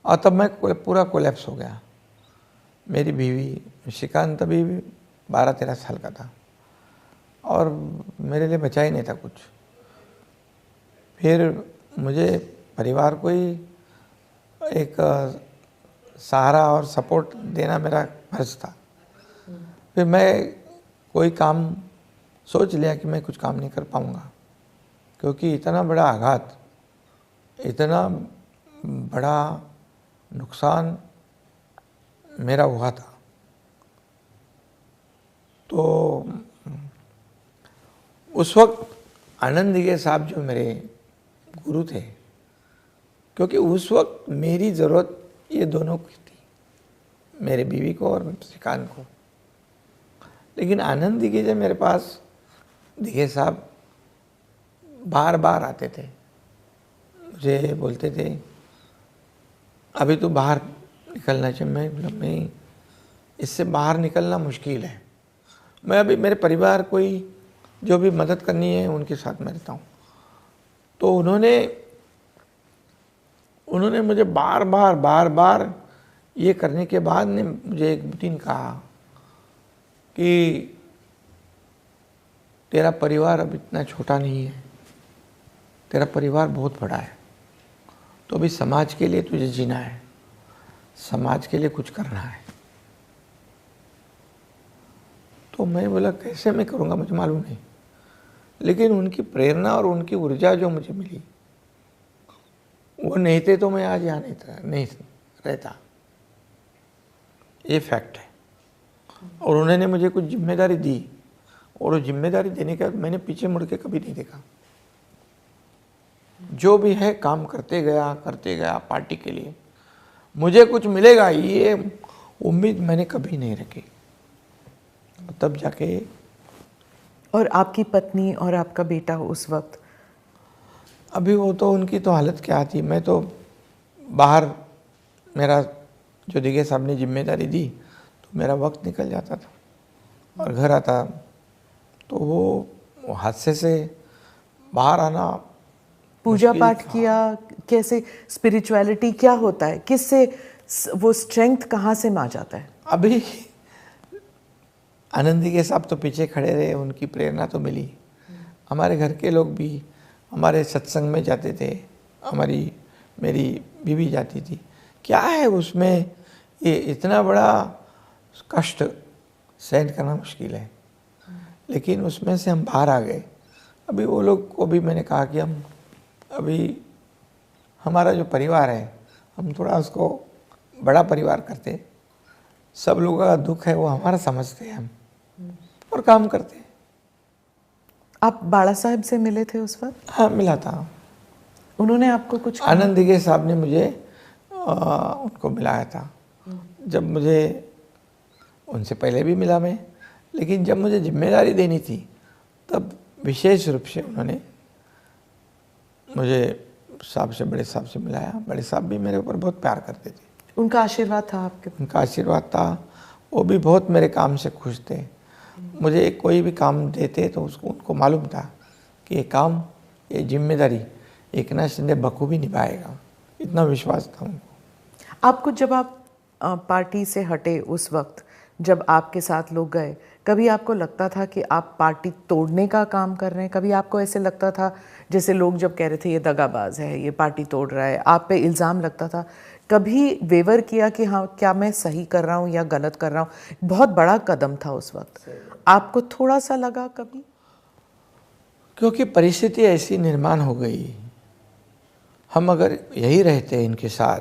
और तब मैं पूरा कोलैप्स हो गया। मेरी बीवी श्रीकांत अभी 12-13 साल का था और मेरे लिए बचा ही नहीं था कुछ। फिर मुझे परिवार को ही एक सहारा और सपोर्ट देना मेरा फर्ज था। फिर मैं कोई काम सोच लिया कि मैं कुछ काम नहीं कर पाऊँगा, क्योंकि इतना बड़ा आघात, इतना बड़ा नुकसान मेरा हुआ था। तो उस वक्त आनंद दिघे साहब जो मेरे गुरु थे, क्योंकि उस वक्त मेरी ज़रूरत ये दोनों की थी, मेरे बीवी को और श्रीकांत को। लेकिन आनंद दिघे जब मेरे पास, दिघे साहब बार बार आते थे, मुझे बोलते थे अभी तो बाहर निकलना चाहिए। मैं बोला नहीं, इससे बाहर निकलना मुश्किल है। मैं अभी मेरे परिवार को ही जो भी मदद करनी है उनके साथ मैं रहता हूँ। तो उन्होंने मुझे बार बार ये करने के बाद ने मुझे एक दिन कहा कि तेरा परिवार अब इतना छोटा नहीं है, तेरा परिवार बहुत बड़ा है, तो अभी समाज के लिए तुझे जीना है, समाज के लिए कुछ करना है। तो मैं बोला कैसे मैं करूँगा, मुझे मालूम नहीं। लेकिन उनकी प्रेरणा और उनकी ऊर्जा जो मुझे मिली, वो नहीं थे तो मैं आज यहाँ नहीं रहता। ये फैक्ट है। और उन्होंने मुझे कुछ जिम्मेदारी दी और वो जिम्मेदारी देने के बाद मैंने पीछे मुड़ के कभी नहीं देखा। जो भी है काम करते गया पार्टी के लिए। मुझे कुछ मिलेगा ये उम्मीद मैंने कभी नहीं रखी। तब जाके। और आपकी पत्नी और आपका बेटा उस वक्त? अभी वो तो उनकी तो हालत क्या थी, मैं तो बाहर, मेरा जो दिगे साहब ने जिम्मेदारी दी तो मेरा वक्त निकल जाता था और घर आता तो वो हादसे से बाहर आना। पूजा पाठ किया कैसे? स्पिरिचुअलिटी क्या होता है? किससे वो स्ट्रेंथ कहाँ से आ जाता है? अभी आनंदी के साहब तो पीछे खड़े रहे, उनकी प्रेरणा तो मिली। हमारे घर के लोग भी हमारे सत्संग में जाते थे, मेरी बीवी जाती थी। क्या है उसमें, ये इतना बड़ा कष्ट सहन करना मुश्किल है, लेकिन उसमें से हम बाहर आ गए। अभी वो लोग को भी मैंने कहा कि हम अभी हमारा जो परिवार है हम थोड़ा उसको बड़ा परिवार करते, सब लोगों का दुख है वो हमारा समझते हैं हम और काम करते हैं। आप बाड़ा साहब से मिले थे उस वक्त? हाँ, मिला था। उन्होंने आपको कुछ कहा? आनंद दिगे साहब ने मुझे उनको मिलाया था। जब मुझे, उनसे पहले भी मिला मैं, लेकिन जब मुझे जिम्मेदारी देनी थी तब विशेष रूप से उन्होंने मुझे साहब से, बड़े साहब से मिलाया। बड़े साहब भी मेरे ऊपर बहुत प्यार करते थे। उनका आशीर्वाद था आपके? उनका आशीर्वाद था। वो भी बहुत मेरे काम से खुश थे। मुझे कोई भी काम देते तो उसको उनको मालूम था कि ये काम, ये जिम्मेदारी एकनाथ शिंदे बखूबी निभाएगा, इतना विश्वास था उनको। आपको जब आप पार्टी से हटे उस वक्त, जब आपके साथ लोग गए, कभी आपको लगता था कि आप पार्टी तोड़ने का काम कर रहे हैं? कभी आपको ऐसे लगता था जैसे लोग जब कह रहे थे ये दगाबाज है, ये पार्टी तोड़ रहा है, आप पे इल्ज़ाम लगता था? कभी वेवर किया कि हाँ क्या मैं सही कर रहा हूँ या गलत कर रहा हूँ? बहुत बड़ा कदम था उस वक्त, आपको थोड़ा सा लगा कभी? क्योंकि परिस्थिति ऐसी निर्माण हो गई, हम अगर यही रहते इनके साथ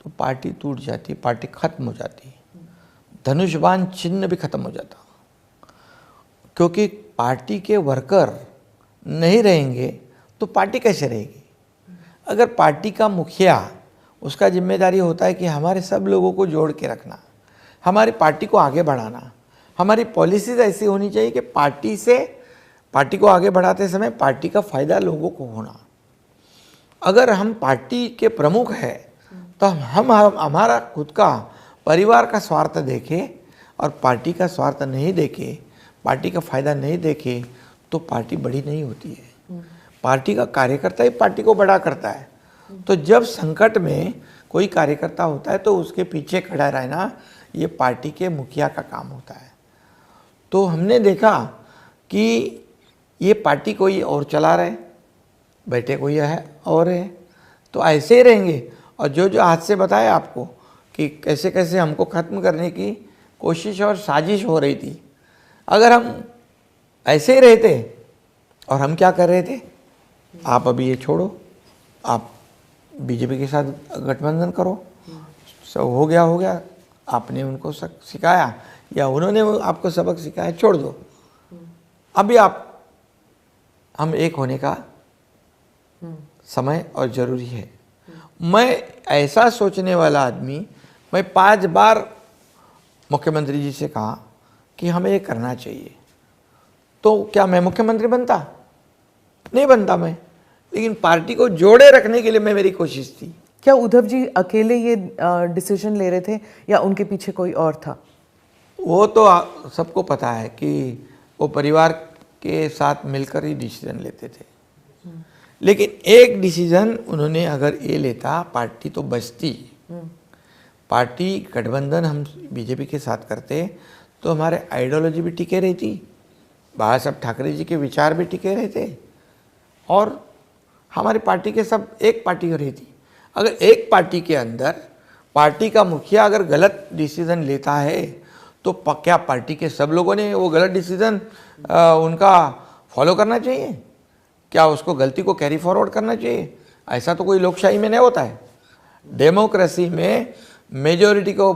तो पार्टी टूट जाती, पार्टी खत्म हो जाती, धनुष्बाण चिन्ह भी खत्म हो जाता। क्योंकि पार्टी के वर्कर नहीं रहेंगे तो पार्टी कैसे रहेगी? अगर पार्टी का मुखिया, उसका जिम्मेदारी होता है कि हमारे सब लोगों को जोड़ के रखना, हमारी पार्टी को आगे बढ़ाना, हमारी पॉलिसीज ऐसी होनी चाहिए कि पार्टी को आगे बढ़ाते समय पार्टी का फायदा लोगों को होना। अगर हम पार्टी के प्रमुख हैं तो हम हमारा खुद का परिवार का स्वार्थ देखें और पार्टी का स्वार्थ नहीं देखें, पार्टी का फायदा नहीं देखें तो पार्टी बड़ी नहीं होती है। पार्टी का कार्यकर्ता ही पार्टी को बड़ा करता है। तो जब संकट में कोई कार्यकर्ता होता है तो उसके पीछे खड़ा रहना ये पार्टी के मुखिया का काम होता है। तो हमने देखा कि ये पार्टी कोई और चला रहे, बैठे कोई है और है, तो ऐसे ही रहेंगे। और जो हाथ से बताया आपको कि कैसे कैसे हमको ख़त्म करने की कोशिश और साजिश हो रही थी, अगर हम ऐसे ही रहते, और हम क्या कर रहे थे, आप अभी ये छोड़ो, आप बीजेपी के साथ गठबंधन करो, सब हो गया, आपने उनको सिखाया या उन्होंने आपको सबक सिखाया, छोड़ दो, अभी हम एक होने का समय और ज़रूरी है। मैं ऐसा सोचने वाला आदमी, मैं 5 बार मुख्यमंत्री जी से कहा कि हमें ये करना चाहिए, तो क्या मैं मुख्यमंत्री बनता? नहीं बनता मैं, लेकिन पार्टी को जोड़े रखने के लिए मेरी कोशिश थी। क्या उद्धव जी अकेले ये डिसीजन ले रहे थे या उनके पीछे कोई और था? वो तो सबको पता है कि वो परिवार के साथ मिलकर ही डिसीजन लेते थे, लेकिन एक डिसीजन उन्होंने अगर ये लेता, पार्टी तो बचती। पार्टी गठबंधन हम बीजेपी के साथ करते तो हमारे आइडियोलॉजी भी टिके रहती, बाबा साहब ठाकरे जी के विचार भी टिके रहते और हमारी पार्टी के सब एक पार्टी हो रही थी। अगर एक पार्टी के अंदर पार्टी का मुखिया अगर गलत डिसीजन लेता है तो क्या पार्टी के सब लोगों ने वो गलत डिसीजन उनका फॉलो करना चाहिए? क्या उसको गलती को कैरी फॉरवर्ड करना चाहिए? ऐसा तो कोई लोकशाही में नहीं होता है। डेमोक्रेसी में मेजॉरिटी को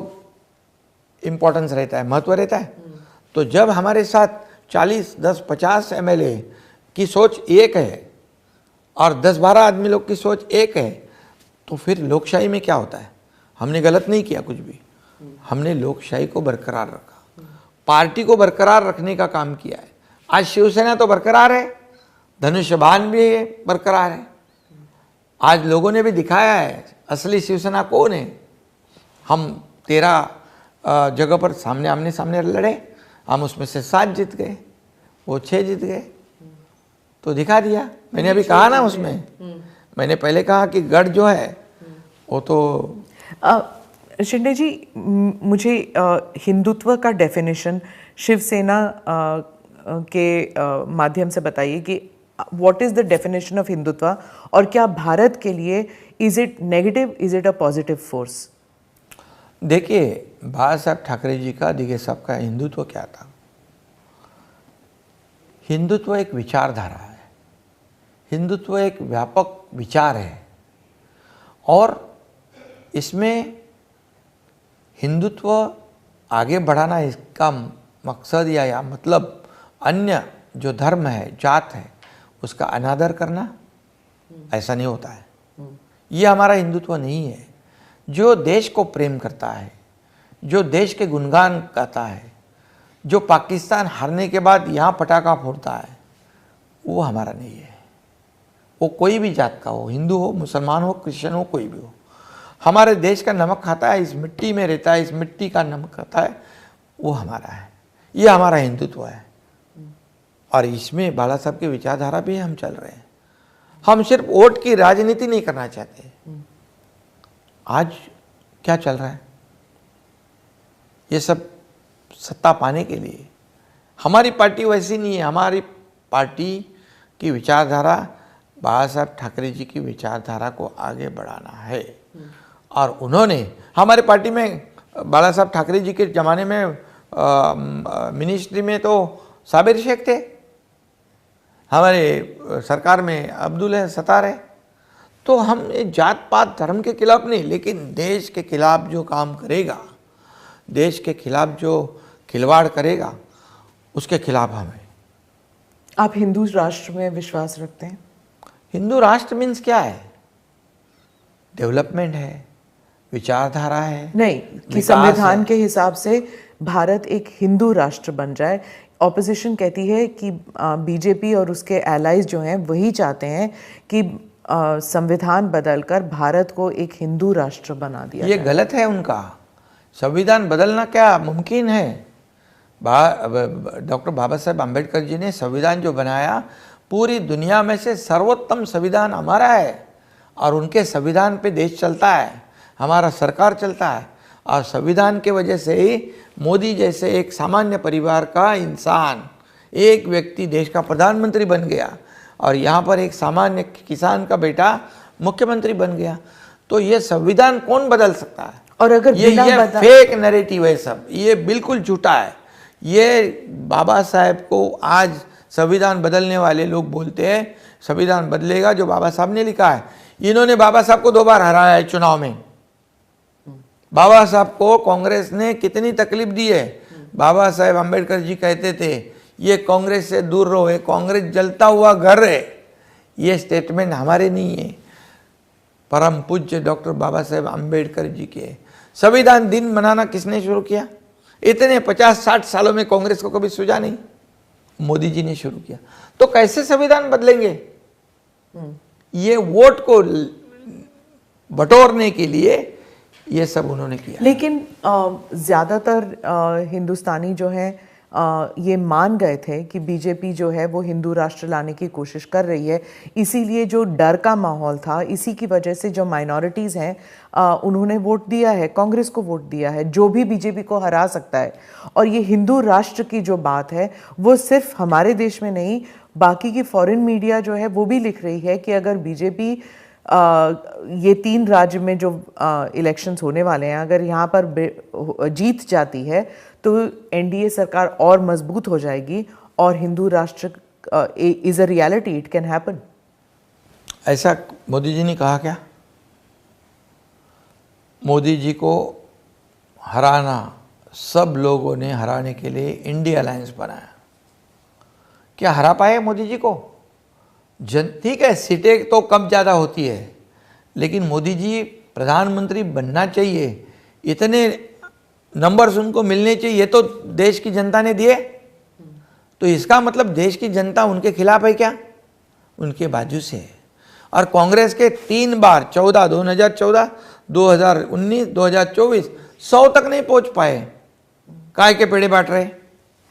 इम्पोर्टेंस रहता है, महत्व रहता है। तो जब हमारे साथ 40, 10, 50 एमएलए की सोच एक है और 10-12 आदमी लोग की सोच एक है, तो फिर लोकशाही में क्या होता है? हमने गलत नहीं किया कुछ भी, हमने लोकशाही को बरकरार रखा। पार्टी को बरकरार रखने का काम किया है। आज शिवसेना तो बरकरार है, धनुष्यबाण भी बरकरार है। आज लोगों ने भी दिखाया है असली शिवसेना कौन है। हम 13 जगह पर आमने सामने लड़े, हम उसमें से 7 जीत गए, वो 6 जीत गए, तो दिखा दिया। मैंने अभी कहा ना, उसमें मैंने पहले कहा कि गढ़ जो है वो तो शिंदे जी, मुझे हिंदुत्व का डेफिनेशन शिवसेना के माध्यम से बताइए कि what is the definition of Hindutva, और क्या भारत के लिए is it negative, is it a positive force? देखिए, बाला साहब ठाकरे जी का, दिगे साहब का हिंदुत्व क्या था? हिंदुत्व एक विचारधारा है, हिंदुत्व एक व्यापक विचार है, और इसमें हिंदुत्व आगे बढ़ाना, इसका मकसद या मतलब अन्य जो धर्म है, जात है, उसका अनादर करना, ऐसा नहीं होता है। ये हमारा हिंदुत्व नहीं है। जो देश को प्रेम करता है, जो देश के गुणगान गाता है, जो पाकिस्तान हारने के बाद यहाँ पटाखा फोड़ता है, वो हमारा नहीं है। वो कोई भी जात का हो, हिंदू हो, मुसलमान हो, क्रिश्चियन हो, कोई भी हो, हमारे देश का नमक खाता है, इस मिट्टी में रहता है, इस मिट्टी का नमक खाता है, वो हमारा है। ये हमारा हिंदुत्व है, और इसमें बाला साहब की विचारधारा भी हम चल रहे हैं। हम सिर्फ वोट की राजनीति नहीं करना चाहते। आज क्या चल रहा है? ये सब सत्ता पाने के लिए। हमारी पार्टी वैसी नहीं है। हमारी पार्टी की विचारधारा बाला साहब ठाकरे जी की विचारधारा को आगे बढ़ाना है। और उन्होंने, हमारे पार्टी में बाला साहब ठाकरे जी के ज़माने में मिनिस्ट्री में तो साबिर शेख थे, हमारे सरकार में अब्दुल सत्तार है। तो हम जात पात धर्म के खिलाफ नहीं, लेकिन देश के खिलाफ जो काम करेगा, देश के खिलाफ जो खिलवाड़ करेगा, उसके खिलाफ हमें। आप हिंदू राष्ट्र में विश्वास रखते हैं? हिंदू राष्ट्र मीन्स क्या है? डेवलपमेंट है, विचारधारा है, नहीं कि संविधान के हिसाब से भारत एक हिंदू राष्ट्र बन जाए। ऑपोजिशन कहती है कि बीजेपी और उसके एलाइज जो हैं वही चाहते हैं कि संविधान बदलकर भारत को एक हिंदू राष्ट्र बना दिया ये जाए। गलत है उनका। संविधान बदलना क्या मुमकिन है? डॉक्टर बाबा साहेब अम्बेडकर जी ने संविधान जो बनाया, पूरी दुनिया में से सर्वोत्तम संविधान हमारा है, और उनके संविधान पे देश चलता है, हमारा सरकार चलता है। और संविधान के वजह से ही मोदी जैसे एक सामान्य परिवार का इंसान, एक व्यक्ति देश का प्रधानमंत्री बन गया, और यहाँ पर एक सामान्य किसान का बेटा मुख्यमंत्री बन गया। तो ये संविधान कौन बदल सकता है? और अगर ये फेक नैरेटिव है सब, ये बिल्कुल झूठा है। ये बाबा साहेब को आज संविधान बदलने वाले लोग बोलते हैं संविधान बदलेगा जो बाबा साहब ने लिखा है। इन्होंने बाबा साहब को 2 बार हराया है चुनाव में। बाबा साहब को कांग्रेस ने कितनी तकलीफ दी है। बाबा साहेब अम्बेडकर जी कहते थे ये कांग्रेस से दूर रहो, ये कांग्रेस जलता हुआ घर है। ये स्टेटमेंट हमारे नहीं है, परम पूज्य डॉक्टर बाबा साहेब अम्बेडकर जी के। संविधान दिन मनाना किसने शुरू किया? इतने 50-60 सालों में कांग्रेस को कभी सूझा नहीं, मोदी जी ने शुरू किया। तो कैसे संविधान बदलेंगे? ये वोट को बटोरने के लिए ये सब उन्होंने किया। लेकिन ज़्यादातर हिंदुस्तानी जो हैं ये मान गए थे कि बीजेपी जो है वो हिंदू राष्ट्र लाने की कोशिश कर रही है। इसीलिए जो डर का माहौल था, इसी की वजह से जो माइनॉरिटीज़ हैं उन्होंने वोट दिया है, कांग्रेस को वोट दिया है, जो भी बीजेपी को हरा सकता है। और ये हिंदू राष्ट्र की जो बात है वो सिर्फ हमारे देश में नहीं, बाकी की फॉरेन मीडिया जो है वो भी लिख रही है कि अगर बीजेपी ये 3 राज्य में जो इलेक्शंस होने वाले हैं, अगर यहाँ पर जीत जाती है तो एनडीए सरकार और मजबूत हो जाएगी और हिंदू राष्ट्र is a reality, it can happen. ऐसा मोदी जी ने कहा क्या? मोदी जी को हराना, सब लोगों ने हराने के लिए इंडिया अलायंस बनाया। क्या हरा पाए मोदी जी को? ठीक है, सीटें तो कम ज़्यादा होती है, लेकिन मोदी जी प्रधानमंत्री बनना चाहिए। इतने नंबर्स उनको मिलने चाहिए, ये तो देश की जनता ने दिए, तो इसका मतलब देश की जनता उनके खिलाफ है क्या? उनके बाजू से है। और कांग्रेस के 3 बार 14, 2014, 2019, 2024 100 तक नहीं पहुंच पाए। काय के पेड़े बांट रहे?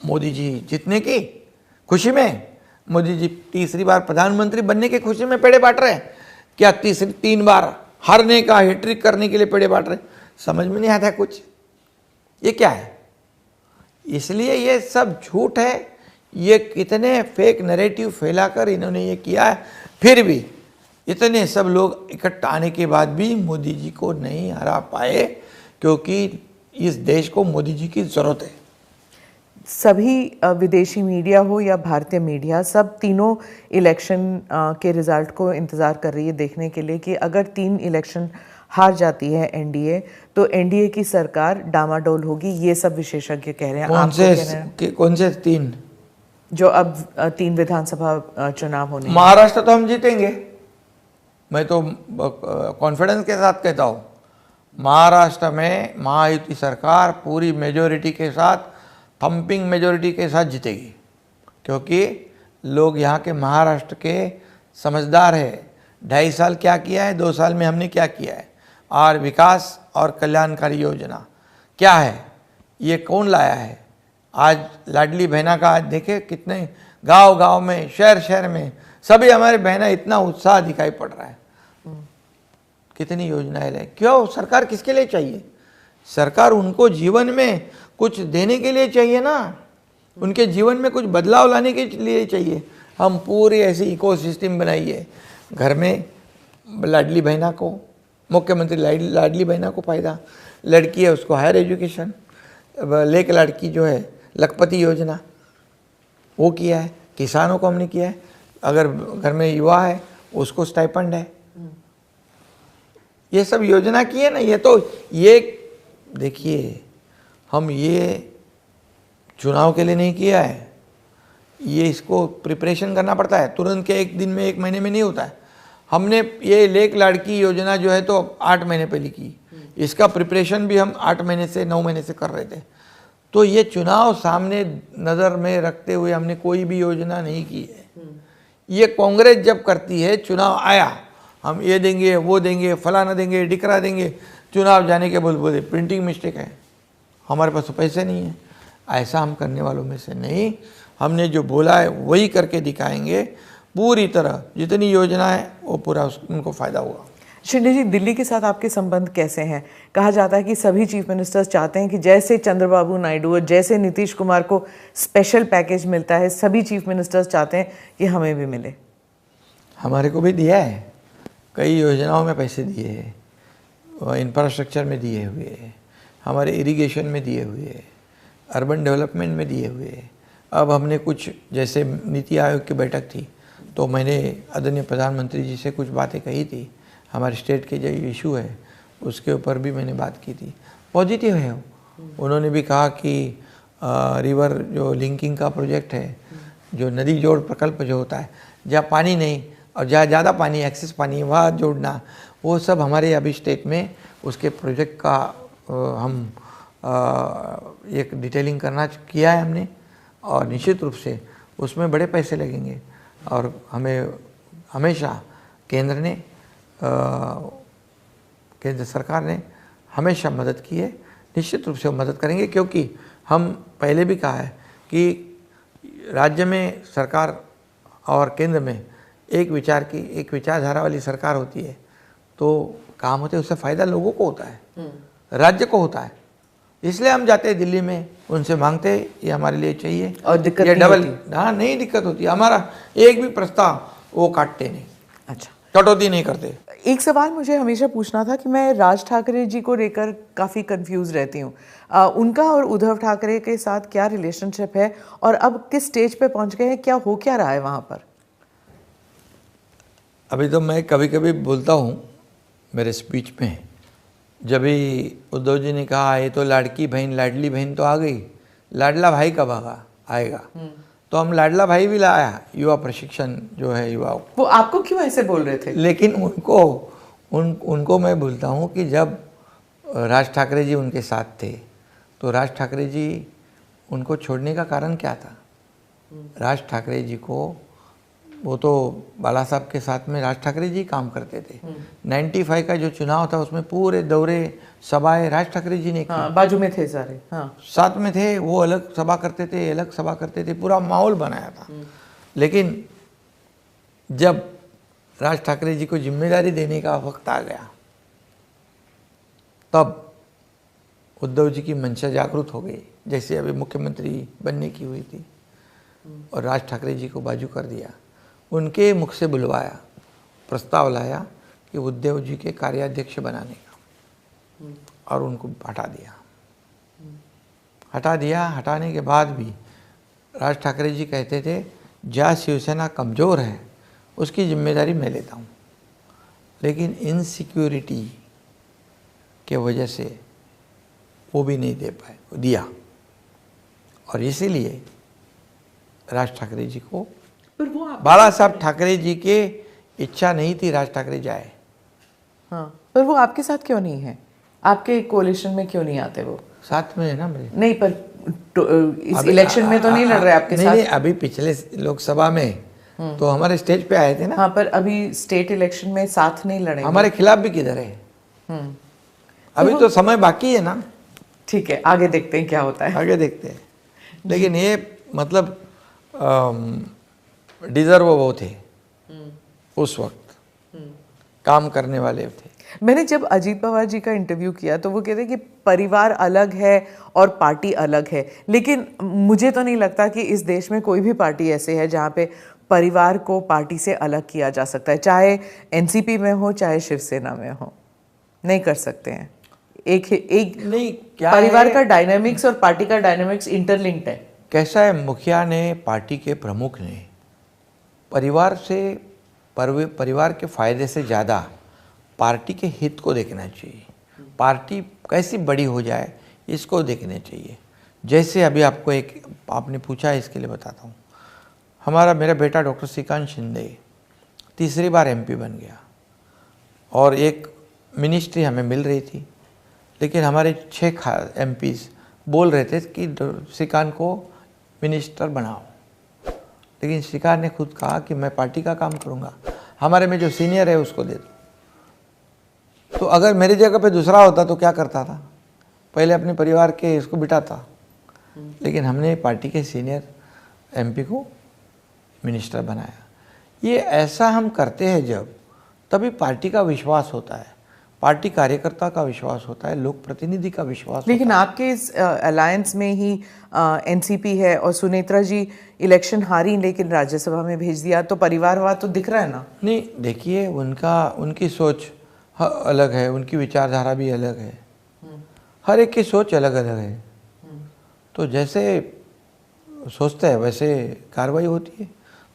मोदी जी जीतने की खुशी में, मोदी जी तीसरी बार प्रधानमंत्री बनने की खुशी में पेड़े बांट रहे हैं क्या? 3 बार हारने का हैट्रिक करने के लिए पेड़े बांट रहे? समझ में नहीं आता कुछ, ये क्या है? इसलिए ये सब झूठ है। ये कितने फेक नैरेटिव फैलाकर इन्होंने ये किया है, फिर भी इतने सब लोग इकट्ठा आने के बाद भी मोदी जी को नहीं हरा पाए, क्योंकि इस देश को मोदी जी की जरूरत है। सभी विदेशी मीडिया हो या भारतीय मीडिया, सब तीनों इलेक्शन के रिजल्ट को इंतज़ार कर रही है देखने के लिए कि अगर 3 इलेक्शन हार जाती है एनडीए, तो एनडीए की सरकार डामाडोल होगी। ये सब विशेषज्ञ कह रहे हैं। कौन से 3? जो अब 3 विधानसभा चुनाव होने हैं। महाराष्ट्र तो हम जीतेंगे, मैं तो कॉन्फिडेंस के साथ कहता हूँ। महाराष्ट्र में महायुति सरकार पूरी मेजोरिटी के साथ, थम्पिंग मेजोरिटी के साथ जीतेगी, क्योंकि लोग यहाँ के महाराष्ट्र के समझदार है। 2.5 साल क्या किया है, 2 साल में हमने क्या किया है, और विकास और कल्याणकारी योजना क्या है, ये कौन लाया है। आज लाडली बहना का आज देखे कितने गांव गांव में, शहर शहर में सभी हमारे बहना इतना उत्साह दिखाई पड़ रहा है। कितनी योजनाएं लाए। क्यों? सरकार किसके लिए चाहिए? सरकार उनको जीवन में कुछ देने के लिए चाहिए ना, उनके जीवन में कुछ बदलाव लाने के लिए चाहिए। हम पूरी ऐसी इकोसिस्टम बनाइए, घर में लाडली बहना को, मुख्यमंत्री लाडली बहना को फायदा, लड़की है उसको हायर एजुकेशन, लेक लड़की जो है लखपति योजना वो किया है, किसानों को हमने किया है, अगर घर में युवा है उसको स्टाइपेंड है, ये सब योजना की है ना। ये तो ये देखिए, हम ये चुनाव के लिए नहीं किया है, ये इसको प्रिपरेशन करना पड़ता है, तुरंत के 1 दिन में 1 महीने में नहीं होता है। हमने ये लेक लड़की योजना जो है तो 8 महीने पहले की, इसका प्रिपरेशन भी हम 8 महीने से 9 महीने से कर रहे थे। तो ये चुनाव सामने नज़र में रखते हुए हमने कोई भी योजना नहीं की है। ये कांग्रेस जब करती है, चुनाव आया हम ये देंगे, वो देंगे, फलाना देंगे, डिकरा देंगे, चुनाव जाने के बोले प्रिंटिंग मिस्टेक है, हमारे पास तो पैसे नहीं है। ऐसा हम करने वालों में से नहीं, हमने जो बोला है वही करके दिखाएंगे पूरी तरह। जितनी योजना है वो पूरा उनको फ़ायदा होगा। शिंदे जी, दिल्ली के साथ आपके संबंध कैसे हैं? कहा जाता है कि सभी चीफ मिनिस्टर्स चाहते हैं कि जैसे चंद्रबाबू नायडू और जैसे नीतीश कुमार को स्पेशल पैकेज मिलता है, सभी चीफ मिनिस्टर्स चाहते हैं कि हमें भी मिले। हमारे को भी दिया है, कई योजनाओं में पैसे दिए हैं, इंफ्रास्ट्रक्चर में दिए हुए हैं, हमारे इरिगेशन में दिए हुए हैं, अर्बन डेवलपमेंट में दिए हुए हैं। अब हमने कुछ, जैसे नीति आयोग की बैठक थी तो मैंने आदरणीय प्रधानमंत्री जी से कुछ बातें कही थी, हमारे स्टेट के जो इशू है उसके ऊपर भी मैंने बात की थी। पॉजिटिव है उन्होंने भी कहा कि रिवर जो लिंकिंग का प्रोजेक्ट है, जो नदी जोड़ प्रकल्प जो होता है, जहाँ पानी नहीं और जहाँ ज़्यादा पानी, एक्सेस पानी है, वहाँ जोड़ना, वो सब हमारे अभी स्टेट में उसके प्रोजेक्ट का हम एक डिटेलिंग करना किया है हमने, और निश्चित रूप से उसमें बड़े पैसे लगेंगे। और हमें हमेशा केंद्र सरकार ने हमेशा मदद की है, निश्चित रूप से वो मदद करेंगे, क्योंकि हम पहले भी कहा है कि राज्य में सरकार और केंद्र में एक विचारधारा वाली सरकार होती है तो काम होते हैं, उससे फ़ायदा लोगों को होता है, राज्य को होता है। इसलिए हम जाते हैं दिल्ली में, उनसे मांगते हैं ये हमारे लिए चाहिए, और दिक्कत ये नहीं डबल, होती। हाँ नहीं दिक्कत होती, हमारा एक भी प्रस्ताव वो काटते नहीं, अच्छा, कटौती नहीं करते। एक सवाल मुझे हमेशा पूछना था कि मैं राज ठाकरे जी को लेकर काफ़ी कंफ्यूज रहती हूँ। उनका और उद्धव ठाकरे के साथ क्या रिलेशनशिप है और अब किस स्टेज पे पहुँच गए हैं, क्या हो क्या रहा है वहाँ पर? अभी तो मैं कभी कभी बोलता हूँ मेरे स्पीच में, जब भी उद्धव जी ने कहा ये तो लाडली बहन तो आ गई, लाडला भाई कब आएगा, तो हम लाडला भाई भी लाया, युवा प्रशिक्षण जो है युवाओं। वो आपको क्यों ऐसे बोल रहे थे? लेकिन उनको मैं बोलता हूँ कि जब राज ठाकरे जी उनके साथ थे तो राज ठाकरे जी उनको छोड़ने का कारण क्या था? राज ठाकरे जी को, वो तो बाला साहब के साथ में राज ठाकरे जी काम करते थे। 95 का जो चुनाव था उसमें पूरे दौरे सभाएं राज ठाकरे जी ने की। हाँ, बाजू में थे सारे। हाँ, साथ में थे, वो अलग सभा करते थे, अलग सभा करते थे, पूरा माहौल बनाया था। लेकिन जब राज ठाकरे जी को जिम्मेदारी देने का वक्त आ गया, तब उद्धव जी की मंशा जागृत हो गई, जैसे अभी मुख्यमंत्री बनने की हुई थी, और राज ठाकरे जी को बाजू कर दिया। उनके मुख से बुलवाया, प्रस्ताव लाया कि उद्धव जी के कार्याध्यक्ष बनाने का, और उनको हटा दिया। हटाने के बाद भी राज ठाकरे जी कहते थे, जहाँ शिवसेना कमज़ोर है उसकी जिम्मेदारी मैं लेता हूँ। लेकिन इनसिक्योरिटी के वजह से वो भी नहीं दे पाए, दिया। और इसीलिए राज ठाकरे जी को, पर वो बाला साहब ठाकरे जी के इच्छा नहीं थी राज ठाकरे जाए। हाँ, पर वो आपके साथ क्यों नहीं है? आपके कोalition में क्यों नहीं आते वो? साथ में है ना मेरे। नहीं, पर इस इलेक्शन में तो नहीं लड़ रहे आपके साथ? नहीं, अभी पिछले लोकसभा में तो हमारे स्टेज पे आए थे ना। हाँ, पर अभी स्टेट इलेक्शन में साथ नहीं लड़ेंगे। हमारे खिलाफ भी किधर है? अभी तो समय बाकी है ना। ठीक है, आगे देखते हैं क्या होता है। आगे देखते हैं। लेकिन ये मतलब डिजर्व वो थे उस वक्त, काम करने वाले थे। मैंने जब अजीत पवार जी का इंटरव्यू किया तो वो कहते कि परिवार अलग है और पार्टी अलग है, लेकिन मुझे तो नहीं लगता कि इस देश में कोई भी पार्टी ऐसे है जहाँ पे परिवार को पार्टी से अलग किया जा सकता है, चाहे एनसीपी में हो चाहे शिवसेना में हो। नहीं कर सकते हैं। एक नहीं, क्या परिवार है, का डायनामिक्स और पार्टी का डायनामिक्स इंटरलिंक्ड है। कैसा है, मुखिया ने, पार्टी के प्रमुख ने परिवार के फायदे से ज़्यादा पार्टी के हित को देखना चाहिए। पार्टी कैसी बड़ी हो जाए इसको देखना चाहिए। जैसे अभी आपको आपने पूछा है, इसके लिए बताता हूँ। मेरा बेटा डॉक्टर श्रीकांत शिंदे तीसरी बार एमपी बन गया, और एक मिनिस्ट्री हमें मिल रही थी, लेकिन हमारे 6 एमपीज बोल रहे थे कि श्रीकांत को मिनिस्टर बनाओ। लेकिन श्रीकांत ने खुद कहा कि मैं पार्टी का काम करूँगा, हमारे में जो सीनियर है उसको दे दो। तो अगर मेरी जगह पे दूसरा होता तो क्या करता था? पहले अपने परिवार के इसको बिठाता, लेकिन हमने पार्टी के सीनियर एमपी को मिनिस्टर बनाया। ये ऐसा हम करते हैं जब, तभी पार्टी का विश्वास होता है, पार्टी कार्यकर्ता का विश्वास होता है, लोक प्रतिनिधि का विश्वास। लेकिन आपके इस अलायंस में ही एनसीपी है, और सुनेत्रा जी इलेक्शन हारी लेकिन राज्यसभा में भेज दिया, तो परिवारवाद तो दिख रहा है ना। नहीं, देखिए, उनकी सोच अलग है, उनकी विचारधारा भी अलग है, हर एक की सोच अलग अलग है। तो जैसे सोचते हैं वैसे कार्रवाई होती है।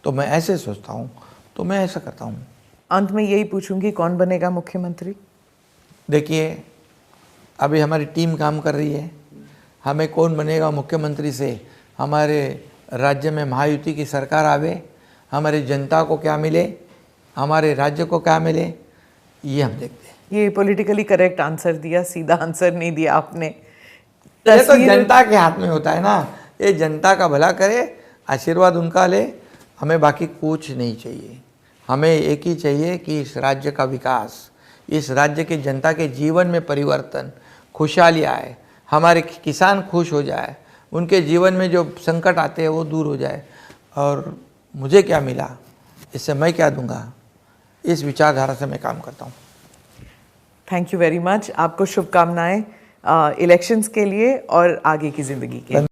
तो मैं ऐसे सोचता हूँ तो मैं ऐसा करता हूँ। अंत में यही पूछूंगी, कौन बनेगा मुख्यमंत्री? देखिए, अभी हमारी टीम काम कर रही है। हमें कौन बनेगा मुख्यमंत्री से हमारे राज्य में महायुति की सरकार आवे, हमारी जनता को क्या मिले, हमारे राज्य को क्या मिले, ये हम देखते हैं। ये पॉलिटिकली करेक्ट आंसर दिया, सीधा आंसर नहीं दिया आपने। ये तो जनता के हाथ में होता है ना, ये जनता का भला करे, आशीर्वाद उनका ले, हमें बाकी कुछ नहीं चाहिए। हमें एक ही चाहिए कि इस राज्य का विकास, इस राज्य के जनता के जीवन में परिवर्तन, खुशहाली आए, हमारे किसान खुश हो जाए, उनके जीवन में जो संकट आते हैं वो दूर हो जाए। और मुझे क्या मिला, इससे मैं क्या दूंगा, इस विचारधारा से मैं काम करता हूँ। Thank you very much. आपको शुभकामनाएं इलेक्शंस के लिए और आगे की ज़िंदगी के लिए।